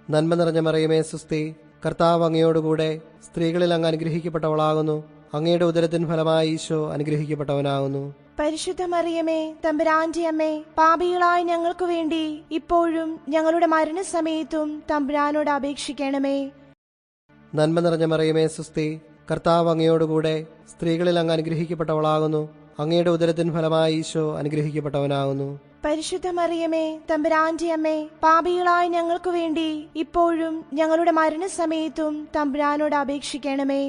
നന്മ നിറഞ്ഞ മറിയമേ സുസ്തി, കർത്താവ് അങ്ങയോടുകൂടെ സ്ത്രീകളിൽ അങ്ങ് അനുഗ്രഹിക്കപ്പെട്ടവളാകുന്നു. അങ്ങയുടെ ഉദരത്തിൻ ഫലമായി ഈശോ അനുഗ്രഹിക്കപ്പെട്ടവനാകുന്നു. പരിശുദ്ധ മറിയമേ തമ്പുരാന്റെ അമ്മേ, പാപികളായ ഞങ്ങൾക്ക് വേണ്ടി ഇപ്പോഴും ഞങ്ങളുടെ മരണസമയത്തും തമ്പുരാനോട് അപേക്ഷിക്കണമേ. നന്മ നിറഞ്ഞ മറിയമേ സുസ്തി, കർത്താവ് അങ്ങയോടുകൂടെ സ്ത്രീകളിൽ അങ്ങ് അനുഗ്രഹിക്കപ്പെട്ടവളാകുന്നു. അങ്ങയുടെ ഉദരത്തിൻ ഫലമായി ഈശോ അനുഗ്രഹിക്കപ്പെട്ടവനാകുന്നു. പരിശുദ്ധ മറിയമേ തമ്പുരാന്റെ അമ്മേ, പാപികളായ ഞങ്ങൾക്ക് വേണ്ടി ഇപ്പോഴും ഞങ്ങളുടെ മരണസമയത്തും തമ്പുരാനോട് അപേക്ഷിക്കണമേ.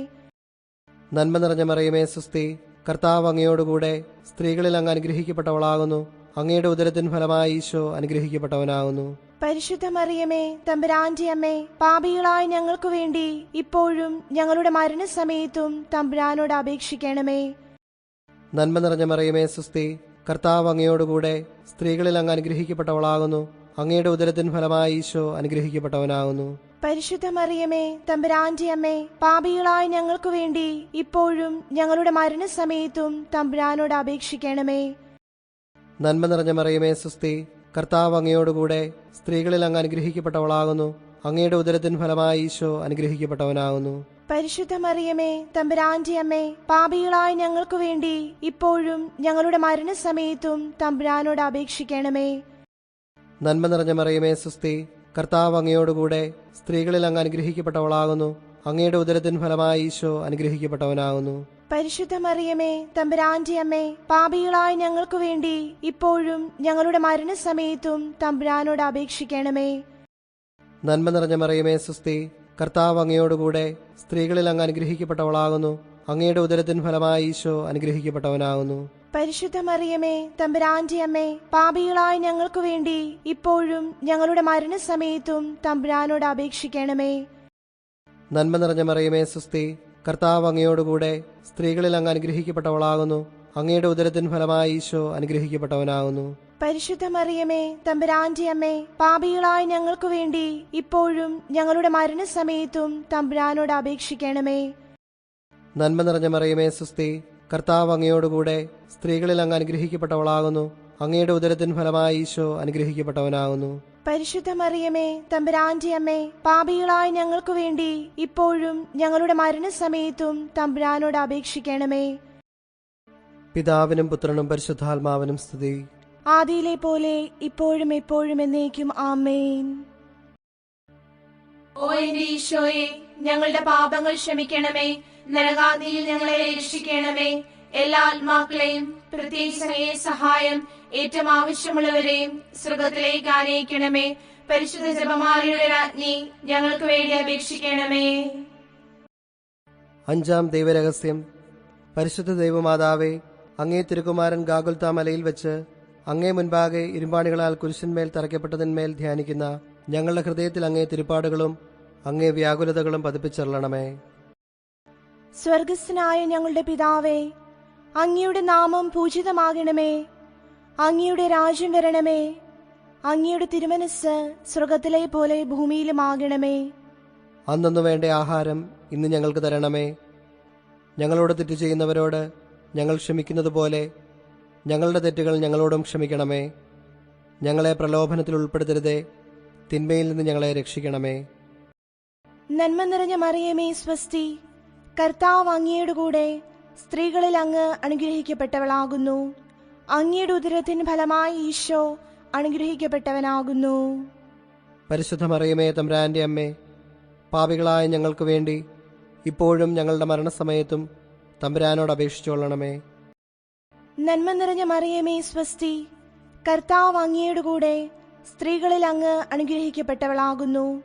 നന്മ നിറഞ്ഞ മറിയമേ സുസ്തി, കർത്താവ് അങ്ങയോടുകൂടെ സ്ത്രീകളിൽ അങ്ങ് അനുഗ്രഹിക്കപ്പെട്ടവളാകുന്നു. അങ്ങയുടെ ഉദരത്തിൻ ഫലമായി ഈശോ അനുഗ്രഹിക്കപ്പെട്ടവനാകുന്നു. പരിശുദ്ധ മറിയമേ തമ്പുരാന്റെ അമ്മേ, പാപികളായ ഞങ്ങൾക്ക് വേണ്ടി ഇപ്പോഴും ഞങ്ങളുടെ മരണസമയത്തും തമ്പുരാനോട് അപേക്ഷിക്കണമേ. നന്മ നിറഞ്ഞ മറിയമേ സുസ്തി, കർത്താവ് അങ്ങയോടുകൂടെ സ്ത്രീകളിൽ അങ്ങ് അനുഗ്രഹിക്കപ്പെട്ടവളാകുന്നു. അങ്ങയുടെ ഉദരത്തിൻ ഫലമായി ഈശോ അനുഗ്രഹിക്കപ്പെട്ടവനാകുന്നു. പരിശുദ്ധ മറിയമേ തമ്പുരാന്റെ അമ്മേ, പാപികളായ ഞങ്ങൾക്ക് വേണ്ടി ഇപ്പോഴും ഞങ്ങളുടെ മരണസമയത്തും തമ്പുരാനോട് അപേക്ഷിക്കണമേ. നന്മ നിറഞ്ഞ മറിയമേ സുസ്തി, കർത്താവ് അങ്ങയോടുകൂടെ സ്ത്രീകളിൽ അങ്ങ് അനുഗ്രഹിക്കപ്പെട്ടവളാകുന്നു. അങ്ങയുടെ ഉദരത്തിൻ ഫലമായി ഈശോ അനുഗ്രഹിക്കപ്പെട്ടവനാകുന്നു. പരിശുദ്ധ മറിയമേ, തമ്പുരാന്റെ അമ്മേ, പാപികളായ ഞങ്ങൾക്ക് വേണ്ടി ഇപ്പോഴും ഞങ്ങളുടെ മരണസമയത്തും തമ്പുരാനോട് അപേക്ഷിക്കണമേ. നന്മ നിറഞ്ഞ മറിയമേ, സുസ്തി. കർത്താവ് അങ്ങയോടുകൂടെ സ്ത്രീകളിൽ അങ്ങ് അനുഗ്രഹിക്കപ്പെട്ടവളാകുന്നു. അങ്ങയുടെ ഉദരത്തിൻ ഫലമായി ഈശോ അനുഗ്രഹിക്കപ്പെട്ടവനാകുന്നു. പരിശുദ്ധ മറിയമേ, തമ്പുരാന്റെ അമ്മേ, പാപികളായ ഞങ്ങൾക്ക് വേണ്ടി ഇപ്പോഴും ഞങ്ങളുടെ മരണസമയത്തും തമ്പുരാനോട് അപേക്ഷിക്കണമേ. നന്മ നിറഞ്ഞ മറിയമേ, സുസ്തി. കർത്താവ് അങ്ങയോടുകൂടെ സ്ത്രീകളിൽ അങ്ങ് അനുഗ്രഹിക്കപ്പെട്ടവളാകുന്നു. അങ്ങയുടെ ഉദരത്തിൻ ഫലമായി ഈശോ അനുഗ്രഹിക്കപ്പെട്ടവനാകുന്നു. പരിശുദ്ധ മറിയമേ, തമ്പുരാന്റെ അമ്മേ, പാപികളായ ഞങ്ങൾക്ക് വേണ്ടി ഇപ്പോഴും ഞങ്ങളുടെ മരണസമയത്തും തമ്പുരാനോട് അപേക്ഷിക്കണമേ. നന്മ നിറഞ്ഞ മറിയമേ, സുസ്തി. കർത്താവ് അങ്ങയോടുകൂടെ സ്ത്രീകളിൽ അങ്ങ് അനുഗ്രഹിക്കപ്പെട്ടവളാകുന്നു. അങ്ങയുടെ ഉദരത്തിൻ ഫലമായി ഈശോ അനുഗ്രഹിക്കപ്പെട്ടവനാകുന്നു. പരിശുദ്ധ മറിയമേ, തമ്പുരാന്റെ അമ്മേ, പാപികളായ ഞങ്ങൾക്ക് വേണ്ടി ഇപ്പോഴും ഞങ്ങളുടെ മരണസമയത്തും തമ്പുരാനോട് അപേക്ഷിക്കണമേ. നന്മ നിറഞ്ഞ മറിയമേ, സുസ്തി. കർത്താവ് അങ്ങയോടുകൂടെ സ്ത്രീകളിൽ അങ്ങ് അനുഗ്രഹിക്കപ്പെട്ടവളാകുന്നു. അങ്ങയുടെ ഉദരത്തിൻ ഫലമായി ഈശോ അനുഗ്രഹിക്കപ്പെട്ടവനാകുന്നു. പരിശുദ്ധ മറിയമേ, തമ്പുരാന്റെ അമ്മേ, പാപികളായ ഞങ്ങൾക്ക് വേണ്ടി ഇപ്പോഴും ഞങ്ങളുടെ മരണസമയത്തും തമ്പുരാനോട് അപേക്ഷിക്കണമേ. പിതാവിനും പുത്രനും പരിശുദ്ധാത്മാവിനും സ്തുതി. ആദിയിലെ പോലെ ഇപ്പോഴും എപ്പോഴും എന്നേക്കും ആമേൻ. ഓ എന്റെ ഈശോയെ, ഞങ്ങളുടെ പാപങ്ങൾ ക്ഷമിക്കണമേ. നരകാദിയിൽ ഞങ്ങളെ രക്ഷിക്കണമേ. എല്ലാ ആത്മാക്കളെയും പ്രത്യേകിച്ച് അങ്ങയെ സഹായം ഏറ്റവും ആവശ്യമുള്ളവരെയും സ്വർഗത്തിലേക്ക് ആനയിക്കണമേ. പരിശുദ്ധ ജപമാലയുടെ രാജ്ഞി, ഞങ്ങൾക്ക് വേണ്ടി അപേക്ഷിക്കണമേ. അഞ്ചാം ദൈവരഹസ്യം. പരിശുദ്ധ ദൈവമാതാവേ, അങ്ങേ തിരുക്കുമാരൻ ഗാഗുൽത്താ മലയിൽ വെച്ച് അങ്ങേ മുൻപാകെ ഇരുമ്പാണികളാൽ കുരിശന്മേൽ തറയ്ക്കപ്പെട്ടതിന്മേൽ ധ്യാനിക്കുന്ന ഞങ്ങളുടെ ഹൃദയത്തിൽ അങ്ങേ തിരുപ്പാടുകളും അങ്ങേ വ്യാകുലതകളും പതിപ്പിച്ചെള്ളണമേ. സ്വർഗസ്ഥനായ ഞങ്ങളുടെ പിതാവേ, അങ്ങയുടെ നാമം പൂജിതമാകണമേ. അങ്ങയുടെ രാജ്യം വരണമേ. അങ്ങയുടെ തിരുമനസ് സ്വർഗത്തിലെ പോലെ ഭൂമിയിലുമാകണമേ. അന്നു വേണ്ട ആഹാരം ഇന്ന് ഞങ്ങൾക്ക് തരണമേ. ഞങ്ങളോട് തെറ്റ് ചെയ്യുന്നവരോട് ഞങ്ങൾ ക്ഷമിക്കുന്നത് പോലെ ഞങ്ങളുടെ തെറ്റുകൾ ഞങ്ങളോടും ക്ഷമിക്കണമേ. ഞങ്ങളെ പ്രലോഭനത്തിൽ ഉൾപ്പെടുത്തരുതേ, തിന്മയിൽ നിന്ന് ഞങ്ങളെ രക്ഷിക്കണമേ. നന്മ നിറഞ്ഞ മറിയമേ, സ്വസ്തി. കർത്താവ് അങ്ങയുടെ കൂടെ സ്ത്രീകളിൽ അങ്ങ് അനുഗ്രഹിക്കപ്പെട്ടവളാകുന്നു. അങ്ങയുടെ ഉദരത്തിൻ ഫലമായി ഈശോ അനുഗ്രഹിക്കപ്പെട്ടവനാകുന്നു. പരിശുദ്ധ മറിയമേ, തമ്പുരാന്റെ അമ്മേ, പാപികളായ ഞങ്ങൾക്ക് വേണ്ടി ഇപ്പോഴും ഞങ്ങളുടെ മരണസമയത്തും തമ്പുരാനോട് അപേക്ഷിച്ചുകൊള്ളണമേ. നന്മ നിറഞ്ഞ മറിയമേ, സ്വസ്തി. കർത്താവ് അങ്ങയുടെ കൂടെ സ്ത്രീകളിൽ അങ്ങ് അനുഗ്രഹിക്കപ്പെട്ടവളാകുന്നു.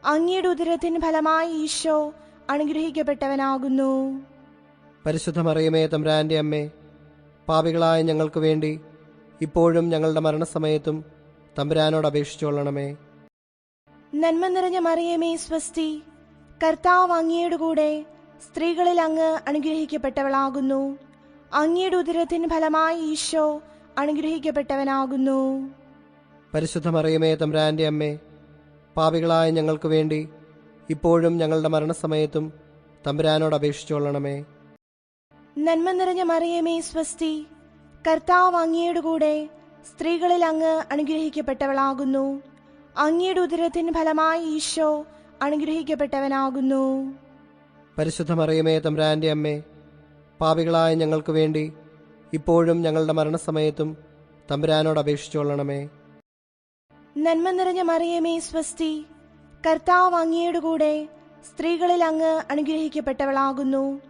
അങ്ങയുടെ ഉദരത്തിൻ ഫലമായി ഈശോ അനുഗ്രഹിക്കപ്പെട്ടവനാകുന്നു. പരിശുദ്ധ മറിയമേ, തമ്പുരാന്റെ അമ്മേ, പാപികളായ ഞങ്ങൾക്ക് വേണ്ടി ഇപ്പോഴും ഞങ്ങളുടെ മരണസമയത്തും തമ്പുരാനോട് അപേക്ഷിച്ചുകൊള്ളണമേ. നന്മ നിറഞ്ഞ മറിയമേ, സ്വസ്തി. കർത്താവ് അങ്ങയുടെ കൂടെ സ്ത്രീകളിൽ അങ്ങ് അനുഗ്രഹിക്കപ്പെട്ടവളാകുന്നു. അങ്ങയുടെ ഉദരത്തിൻ ഫലമായി ഈശോ അനുഗ്രഹിക്കപ്പെട്ടവനാകുന്നു. പരിശുദ്ധ മറിയമേ, തമ്പുരാന്റെ അമ്മേ, പാപികളായ ഞങ്ങൾക്ക് വേണ്ടി ഇപ്പോഴും ഞങ്ങളുടെ മരണസമയത്തും തമ്പുരാനോട് അപേക്ഷിച്ചുകൊള്ളണമേ. നന്മ നിറഞ്ഞ മറിയമേ, സ്വസ്തി. കർത്താവ് അങ്ങയുടെ കൂടെ സ്ത്രീകളിൽ അങ്ങ് അനുഗ്രഹിക്കപ്പെട്ടവളാകുന്നു. അങ്ങയുടെ ഉദരത്തിൻ ഫലമായി ഈശോ അനുഗ്രഹിക്കപ്പെട്ടവനാകുന്നു. പരിശുദ്ധ മറിയമേ, തമ്പുരാന്റെ അമ്മേ, പാപികളായ ഞങ്ങൾക്ക് വേണ്ടി ഇപ്പോഴും ഞങ്ങളുടെ മരണസമയത്തും തമ്പുരാനോട് അപേക്ഷിച്ചുകൊള്ളണമേ. നന്മ നിറഞ്ഞ മറിയമേ, സ്വസ്തി. കർത്താവ് അങ്ങയുടെ കൂടെ സ്ത്രീകളിൽ അങ്ങ് അനുഗ്രഹിക്കപ്പെട്ടവളാകുന്നു.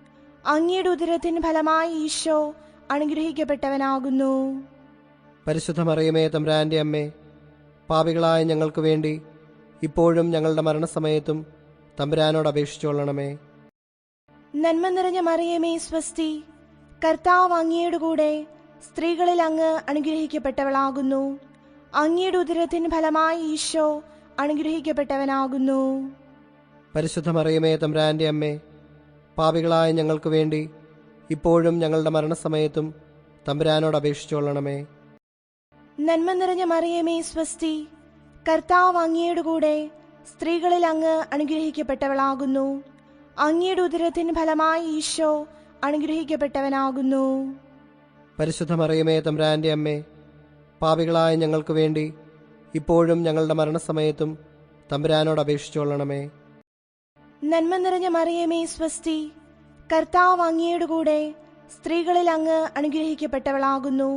അങ്ങയുടെ ഉദരത്തിൻ ഫലമായി ഈശോ അനുഗ്രഹിക്കപ്പെട്ടവനാകുന്നു. പരിശുദ്ധ മറിയമേ, തമ്പുരാന്റെ അമ്മേ, പാപികളായ ഞങ്ങൾക്ക് വേണ്ടി ഇപ്പോഴും ഞങ്ങളുടെ മരണസമയത്തും തമ്പുരാനോട് അപേക്ഷിച്ചുകൊള്ളണമേ. നന്മ നിറഞ്ഞ മറിയമേ, സ്വസ്തി. കർത്താവ് അങ്ങയുടെ കൂടെ സ്ത്രീകളിൽ അങ്ങ് അനുഗ്രഹിക്കപ്പെട്ടവളാകുന്നു. അങ്ങയുടെ ഉദരത്തിൻ ഫലമായി ഈശോ അനുഗ്രഹിക്കപ്പെട്ടവനാകുന്നു. പരിശുദ്ധ മറിയമേ, തമ്പുരാന്റെ അമ്മേ, പാപികളായ ഞങ്ങൾക്ക് വേണ്ടി ഇപ്പോഴും ഞങ്ങളുടെ മരണസമയത്തും തമ്പുരാനോട് അപേക്ഷിച്ചുകൊള്ളണമേ. നന്മ നിറഞ്ഞ മറിയമേ, സ്വസ്തി. കർത്താവ് അങ്ങയുടെ കൂടെ സ്ത്രീകളിൽ അങ്ങ് അനുഗ്രഹിക്കപ്പെട്ടവളാകുന്നു. അങ്ങയുടെ ഉദരത്തിൻ ഫലമായി ഈശോ അനുഗ്രഹിക്കപ്പെട്ടവനാകുന്നു. പരിശുദ്ധ മറിയമേ, തമ്പുരാന്റെ അമ്മേ, പാപികളായ ഞങ്ങൾക്ക് വേണ്ടി ഇപ്പോഴും ഞങ്ങളുടെ മരണസമയത്തും തമ്പുരാനോട് അപേക്ഷിച്ചുകൊള്ളണമേ. നന്മ നിറഞ്ഞ മറിയമേ സ്വസ്തി, കർത്താവ് അങ്ങയുടെ കൂടെ സ്ത്രീകളിൽ അങ്ങ് അനുഗ്രഹിക്കപ്പെട്ടവളാകുന്നു.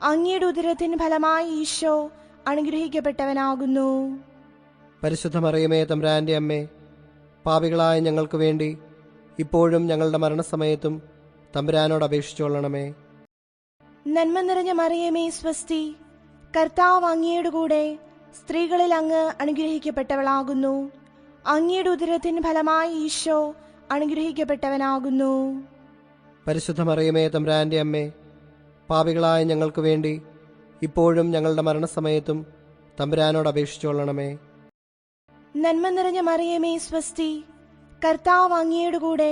അങ്ങയുടെ ഉദരത്തിന് ഫലമായി ഈശോ അനുഗ്രഹിക്കപ്പെട്ടവനാകുന്നു. പരിശുദ്ധ മറിയമേ തമ്പുരാന്റെ അമ്മേ, പാപികളായ ഞങ്ങൾക്ക് വേണ്ടി ഇപ്പോഴും ഞങ്ങളുടെ മരണസമയത്തും തമ്പുരാനോട് അപേക്ഷിച്ചുകൊള്ളണമേ. നന്മ നിറഞ്ഞ മറിയമേ സ്വസ്തി, കർത്താവ് അങ്ങയുടെ കൂടെ സ്ത്രീകളിൽ അങ്ങ് അനുഗ്രഹിക്കപ്പെട്ടവളാകുന്നു. അങ്ങയുടെ ഉദരത്തിന് ഫലമായി ഈശോ അനുഗ്രഹിക്കപ്പെട്ടവനാകുന്നു. പരിശുദ്ധ മറിയമേ തമ്പുരാന്റെ അമ്മേ, പാപികളായ ഞങ്ങൾക്ക് വേണ്ടി ഇപ്പോഴും ഞങ്ങളുടെ മരണസമയത്തും തമ്പുരാനോട് അപേക്ഷിച്ചുകൊള്ളണമേ. നന്മ നിറഞ്ഞ മറിയമേ സ്വസ്തി, കർത്താവ് അങ്ങയുടെ കൂടെ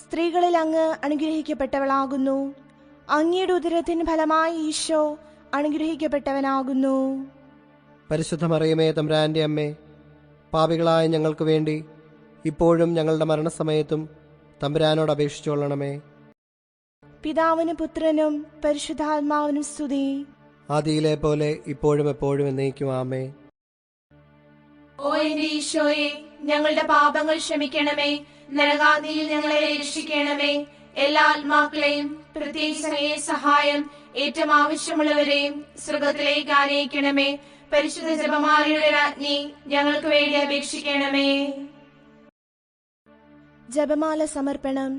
സ്ത്രീകളിൽ അങ്ങ് അനുഗ്രഹിക്കപ്പെട്ടവളാകുന്നു. അങ്ങയുടെ ഉദരത്തിന് ഫലമായി ഈശോ അനുഗ്രഹിക്കപ്പെട്ടവനാകുന്നു. പരിശുദ്ധ മറിയമേ തമ്പുരാന്റെ അമ്മേ, പാപികളായ ഞങ്ങൾക്ക് വേണ്ടി ഇപ്പോഴും ഞങ്ങളുടെ മരണസമയത്തും തമ്പുരാനോട് അപേക്ഷിച്ചുകൊള്ളണമേ. പിതാവിനും പുത്രനും പരിശുദ്ധാത്മാവിനും സ്തുതി. ആദിയിലെ പോലെ ഇപ്പോഴും എപ്പോഴും എന്നേക്കും ആമേൻ. ഓ എന്റെ ഈശോയെ, ഞങ്ങളുടെ പാപങ്ങൾ ക്ഷമിക്കണമേ. നരകാദിയിൽ ഞങ്ങളെ രക്ഷിക്കണമേ. എല്ലാ ആത്മാക്കളെയും പ്രത്യേകിച്ച് അങ്ങയെ സഹായം ഏറ്റവും ആവശ്യമുള്ളവരെയും സ്വർഗത്തിലേക്ക് ആനയിക്കണമേ. പരിശുദ്ധ ജപമാലയുടെ രാജ്ഞി, ഞങ്ങൾക്ക് വേണ്ടി അപേക്ഷിക്കണമേ. ജപമാല സമർപ്പണം.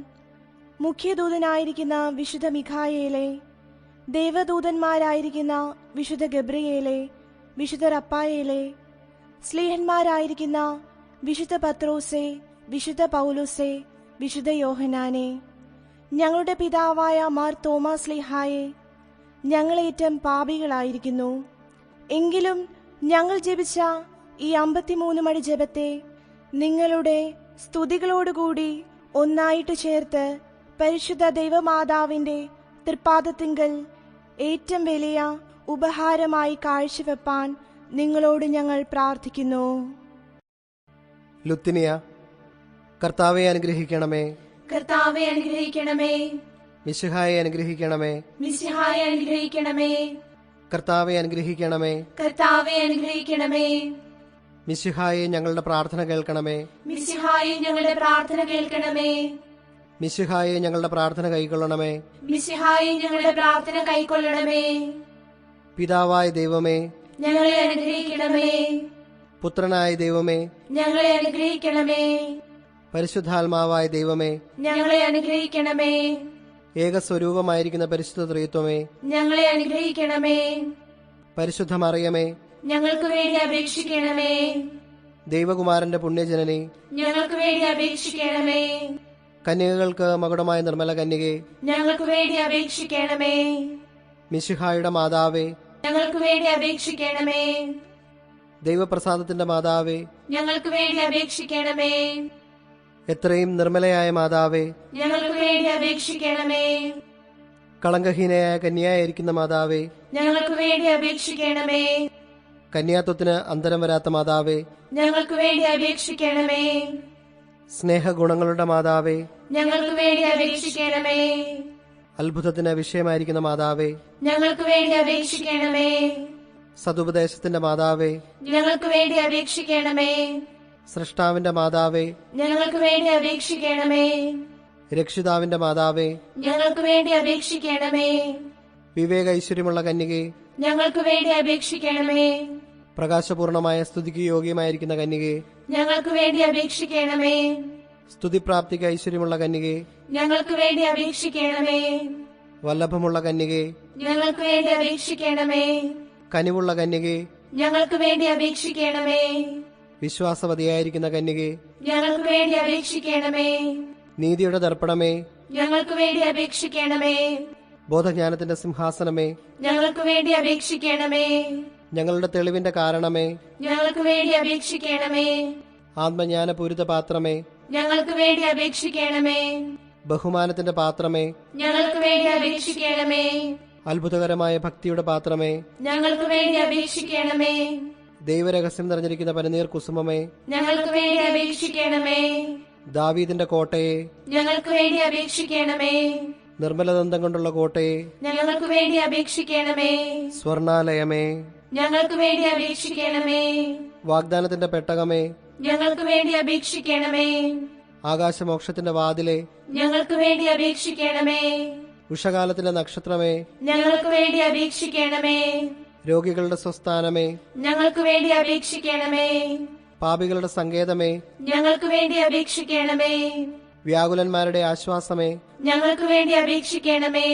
മുഖ്യദൂതനായിരിക്കുന്ന വിശുദ്ധ മിഖായേലെ, ദേവദൂതന്മാരായിരിക്കുന്ന വിശുദ്ധ ഗബ്രിയേലെ, വിശുദ്ധ റപ്പായേലെ, സ്ലീഹന്മാരായിരിക്കുന്ന വിശുദ്ധ പത്രോസെ, വിശുദ്ധ പൗലോസെ, വിശുദ്ധ യോഹനാനെ, ഞങ്ങളുടെ പിതാവായ മാർ തോമാസ് സ്ലീഹായെ, ഞങ്ങളേറ്റം പാപികളായിരിക്കുന്നു. എങ്കിലും ഞങ്ങൾ ജപിച്ച ഈ 53 മണി ജപത്തെ നിങ്ങളുടെ സ്തുതികളോടുകൂടി ഒന്നായിട്ട് ചേർത്ത് പരിശുദ്ധ ദൈവമാതാവിന്റെ തൃപ്പാദത്തിങ്കൽ ഏറ്റവും വലിയ ഉപഹാരമായി കാഴ്ചവെപ്പാൻ നിങ്ങളോട് ഞങ്ങൾ പ്രാർത്ഥിക്കുന്നു. ലുത്തിനിയ. കർത്താവെ അനുഗ്രഹിക്കണമേ. കർത്താവെ അനുഗ്രഹിക്കണമേ. മിശിഹായെ അനുഗ്രഹിക്കണമേ. മിശിഹായെ അനുഗ്രഹിക്കണമേ. കർത്താവെ അനുഗ്രഹിക്കണമേ. കർത്താവെ അനുഗ്രഹിക്കണമേ. മിശിഹായെ ഞങ്ങളുടെ പ്രാർത്ഥന കേൾക്കണമേ. മിശിഹായെ ഞങ്ങളുടെ പ്രാർത്ഥന കേൾക്കണമേ. മിശിഹായെ ഞങ്ങളുടെ പ്രാർത്ഥന കൈക്കൊള്ളണമേ. മിശിഹായെ ഞങ്ങളുടെ പ്രാർത്ഥന കൈക്കൊള്ളണമേ. പിതാവായ ദൈവമേ, ഞങ്ങളെ അനുഗ്രഹിക്കണമേ. പുത്രനായ ദൈവമേ, ഞങ്ങളെ അനുഗ്രഹിക്കണമേ. പരിശുദ്ധാത്മാവായ ദൈവമേ, ഞങ്ങളെ അനുഗ്രഹിക്കണമേ. ഏകസ്വരൂപമായിരിക്കുന്ന പരിശുദ്ധ ത്രിത്വമേ, ഞങ്ങളെ അനുഗ്രഹിക്കണമേ. പരിശുദ്ധ മറിയമേ, ഞങ്ങൾക്ക് വേണ്ടി അപേക്ഷിക്കണമേ. ദൈവകുമാരന്റെ പുണ്യജനനി, ഞങ്ങൾക്ക് വേണ്ടി അപേക്ഷിക്കണമേ. കന്യകകൾക്ക് മകുടമായ നിർമ്മല കന്യകെ, ഞങ്ങൾക്ക് വേണ്ടി അപേക്ഷിക്കണമേ. മിശിഹായുടെ മാതാവേ, ഞങ്ങൾക്ക് വേണ്ടി അപേക്ഷിക്കണമേ. ദൈവപ്രസാദത്തിന്റെ മാതാവേ, ഞങ്ങൾക്ക് വേണ്ടി അപേക്ഷിക്കണമേ. എത്രയും നിർമ്മലയായ മാതാവേ, ഞങ്ങൾക്ക് വേണ്ടി അപേക്ഷിക്കണമേ. കളങ്കഹീനയായ കന്യായിരിക്കുന്ന മാതാവേ, ഞങ്ങൾക്ക് വേണ്ടി അപേക്ഷിക്കണമേ. കന്യാത്വത്തിന് അന്തരം വരാത്ത മാതാവേ, ഞങ്ങൾക്ക് വേണ്ടി അപേക്ഷിക്കണമേ. സ്നേഹഗുണങ്ങളുടെ മാതാവേ, ഞങ്ങൾക്ക് വേണ്ടി അപേക്ഷിക്കണമേ. അത്ഭുതത്തിന് വിഷയമായിരിക്കുന്ന മാതാവേ, ഞങ്ങൾക്ക് വേണ്ടി അപേക്ഷിക്കണമേ. സതുപദേശത്തിന്റെ മാതാവേ, ഞങ്ങൾക്ക് വേണ്ടി അപേക്ഷിക്കണമേ. സൃഷ്ടാവിന്റെ മാതാവേ, ഞങ്ങൾക്ക് വേണ്ടി അപേക്ഷിക്കണമേ. രക്ഷിതാവിന്റെ മാതാവേ, ഞങ്ങൾക്ക് വേണ്ടി അപേക്ഷിക്കണമേ. വിവേക ഐശ്വര്യമുള്ള കന്യകെ, ഞങ്ങൾക്ക് വേണ്ടി അപേക്ഷിക്കണമേ. പ്രകാശപൂർണമായ സ്തുതിക്ക് യോഗ്യമായിരിക്കുന്ന കന്യകെ, ഞങ്ങൾക്ക് വേണ്ടി അപേക്ഷിക്കണമേ. സ്തുതിപ്രാപ്തിക്ക് ഐശ്വര്യമുള്ള കന്യകെ, ഞങ്ങൾക്ക് വേണ്ടി അപേക്ഷിക്കണമേ. വല്ലഭമുള്ള കന്യകെ, ഞങ്ങൾക്ക് വേണ്ടി അപേക്ഷിക്കണമേ. കനിവുള്ള കന്യകെ, ഞങ്ങൾക്ക് വേണ്ടി അപേക്ഷിക്കണമേ. വിശ്വാസവതിയായിരിക്കുന്ന കന്യകെ, ഞങ്ങൾക്ക് വേണ്ടി അപേക്ഷിക്കണമേ. നീതിയുടെ ദർപ്പണമേ, ഞങ്ങൾക്ക് വേണ്ടി അപേക്ഷിക്കണമേ. ബോധജ്ഞാനത്തിന്റെ സിംഹാസനമേ, ഞങ്ങൾക്ക് വേണ്ടി അപേക്ഷിക്കണമേ. ഞങ്ങളുടെ തെളിവിന്റെ കാരണമേ, ഞങ്ങൾക്ക് വേണ്ടി അപേക്ഷിക്കണമേ. ആത്മജ്ഞാനപൂരിത പാത്രമേ, ഞങ്ങൾക്ക് വേണ്ടി അപേക്ഷിക്കണമേ. ബഹുമാനത്തിന്റെ പാത്രമേ, ഞങ്ങൾക്ക് വേണ്ടി അപേക്ഷിക്കണമേ. അത്ഭുതകരമായ ഭക്തിയുടെ പാത്രമേ, ഞങ്ങൾക്ക് വേണ്ടി അപേക്ഷിക്കണമേ. ദൈവരഹസ്യം നിറഞ്ഞിരിക്കുന്ന പനിനീർ കുസുമമേ, ഞങ്ങൾക്ക് വേണ്ടി അപേക്ഷിക്കണമേ. ദാവീദിന്റെ കോട്ടയെ, ഞങ്ങൾക്ക് വേണ്ടി അപേക്ഷിക്കണമേ. നിർമ്മലദന്തം കൊണ്ടുള്ള കോട്ടയെ, ഞങ്ങൾക്ക് വേണ്ടി അപേക്ഷിക്കണമേ. സ്വർണാലയമേ, ഞങ്ങൾക്ക് വേണ്ടി അപേക്ഷിക്കണമേ. വാഗ്ദാനത്തിന്റെ പെട്ടകമേ, ഞങ്ങൾക്ക് വേണ്ടി അപേക്ഷിക്കണമേ. ആകാശമോക്ഷത്തിന്റെ വാതിലെ, ഞങ്ങൾക്ക് വേണ്ടി അപേക്ഷിക്കണമേ. ഉഷകാലത്തിന്റെ നക്ഷത്രമേ, ഞങ്ങൾക്ക് വേണ്ടി അപേക്ഷിക്കണമേ. രോഗികളുടെ സ്വസ്ഥാനമേ, ഞങ്ങൾക്ക് വേണ്ടി അപേക്ഷിക്കണമേ. പാപികളുടെ സങ്കേതമേ, ഞങ്ങൾക്ക് വേണ്ടി അപേക്ഷിക്കണമേ. വ്യാകുലന്മാരുടെ ആശ്വാസമേ, ഞങ്ങൾക്ക് വേണ്ടി അപേക്ഷിക്കണമേ.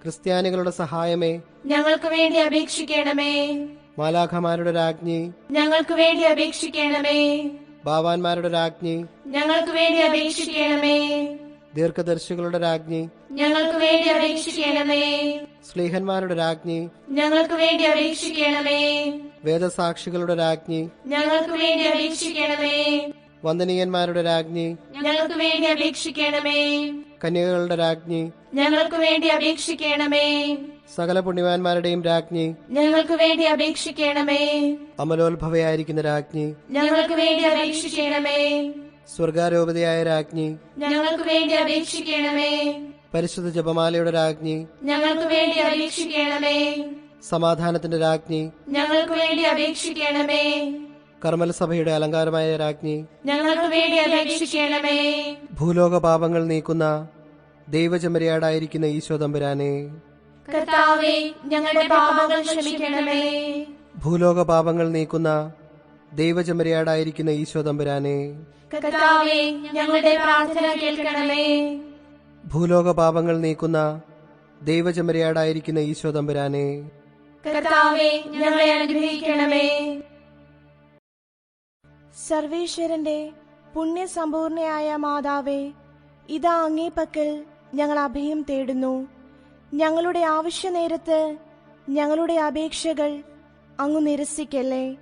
ക്രിസ്ത്യാനികളുടെ സഹായമേ, ഞങ്ങൾക്ക് വേണ്ടി അപേക്ഷിക്കണമേ. മാലാഖമാരുടെ രാജ്ഞി, ഞങ്ങൾക്ക് വേണ്ടി അപേക്ഷിക്കണമേ. ബാവാന്മാരുടെ രാജ്ഞി, ഞങ്ങൾക്ക് വേണ്ടി അപേക്ഷിക്കണമേ. ദീർഘദർശികളുടെ രാജ്ഞി, ഞങ്ങൾക്ക് വേണ്ടി അപേക്ഷിക്കണമേ. സ്ലീഹന്മാരുടെ രാജ്ഞി, ഞങ്ങൾക്ക് വേണ്ടി അപേക്ഷിക്കണമേ. വേദസാക്ഷികളുടെ രാജ്ഞി, ഞങ്ങൾക്ക് വേണ്ടി അപേക്ഷിക്കണമേ. വന്ദനീയന്മാരുടെ രാജ്ഞി, ഞങ്ങൾക്ക് വേണ്ടി അപേക്ഷിക്കണമേ. കന്യകകളുടെ രാജ്ഞി, ഞങ്ങൾക്ക് വേണ്ടി അപേക്ഷിക്കണമേ. സകല പുണ്യവാന്മാരുടെയും രാജ്ഞി, ഞങ്ങൾക്ക് വേണ്ടി അപേക്ഷിക്കണമേ. അമലോത്ഭവയായിരിക്കുന്ന രാജ്ഞി, ഞങ്ങൾക്ക് വേണ്ടി അപേക്ഷിക്കണമേ. സ്വർഗാരോപതയായ രാജ്ഞി, ഞങ്ങൾക്ക് വേണ്ടി അപേക്ഷിക്കണമേ. പരിശുദ്ധ ജപമാലയുടെ രാജ്ഞി, ഞങ്ങൾക്ക് വേണ്ടി അപേക്ഷിക്കണമേ. സമാധാനത്തിന്റെ രാജ്ഞി, ഞങ്ങൾക്ക് വേണ്ടി അപേക്ഷിക്കണമേ. കർമ്മല സഭയുടെ അലങ്കാരമായ രാജ്ഞി, ഞങ്ങൾക്ക് വേണ്ടി അപേക്ഷിക്കണമേ. ഭൂലോക പാപങ്ങൾ നീക്കുന്ന ദൈവചമരിയാടായിരിക്കുന്ന ഈശോ തമ്പുരാനെ, കർത്താവേ, ഞങ്ങളുടെ പാപങ്ങൾ ക്ഷമിക്കണമേ. ഭൂലോക പാപങ്ങൾ നീക്കുന്ന ദൈവചമരിയാടായിരിക്കുന്ന ഈശോ തമ്പുരാനെ, കർത്താവേ, ഞങ്ങളുടെ പ്രാർത്ഥന കേൾക്കണമേ. ഭൂലോക പാപങ്ങൾ നീക്കുന്ന ദൈവചമരിയാടായിരിക്കുന്ന ഈശോ തമ്പുരാനെ, കർത്താവേ, ഞങ്ങളെ അനുഗ്രഹിക്കണമേ. സർവേശ്വരന്റെ പുണ്യസമ്പൂർണയായ മാതാവേ, ഇതാ അങ്ങേ പക്കൽ ഞങ്ങൾ അഭയം തേടുന്നു. ഞങ്ങളുടെ ആവശ്യനേരത്ത് ഞങ്ങളുടെ അപേക്ഷകൾ അങ്ങ് നിരസിക്കല്ലേ.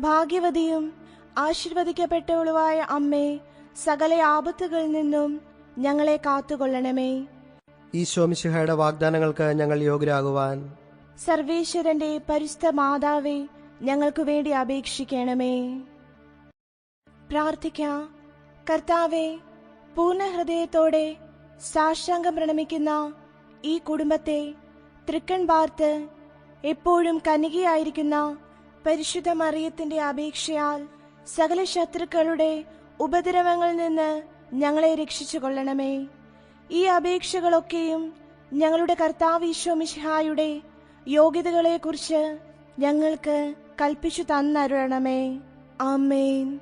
ഭാഗ്യവതിയും ആശീർവദിക്കപ്പെട്ടവളുമായ അമ്മേ, സകല ആപത്തുകളിൽ നിന്നും ഞങ്ങളെ കാത്തുകൊള്ളണമേ. ഈശോ മിശിഹായുടെ വാഗ്ദാനങ്ങൾക്ക് ഞങ്ങൾ യോഗ്യരാകുവാൻ സർവേശ്വരന്റെ പരിശുദ്ധ മാതാവേ, ഞങ്ങൾക്ക് വേണ്ടി അപേക്ഷിക്കണമേ. പ്രാർത്ഥിക്കാം. കർത്താവേ, പൂർണ്ണ ഹൃദയത്തോടെ സാഷ്ടാംഗം പ്രണമിക്കുന്ന ഈ കുടുംബത്തെ തൃക്കൺ പാർത്ത് എപ്പോഴും കന്യകയായിരിക്കുന്ന പരിശുദ്ധ മറിയത്തിന്റെ അപേക്ഷയാൽ സകല ശത്രുക്കളുടെ ഉപദ്രവങ്ങളിൽ നിന്ന് ഞങ്ങളെ രക്ഷിച്ചു കൊള്ളണമേ. ഈ അപേക്ഷകളൊക്കെയും ഞങ്ങളുടെ കർത്താവ് ഈശോ മിശിഹായുടെ യോഗ്യതകളെക്കുറിച്ച് ഞങ്ങൾക്ക് കൽപ്പിച്ചു തന്നരുളണമേ. ആമേൻ.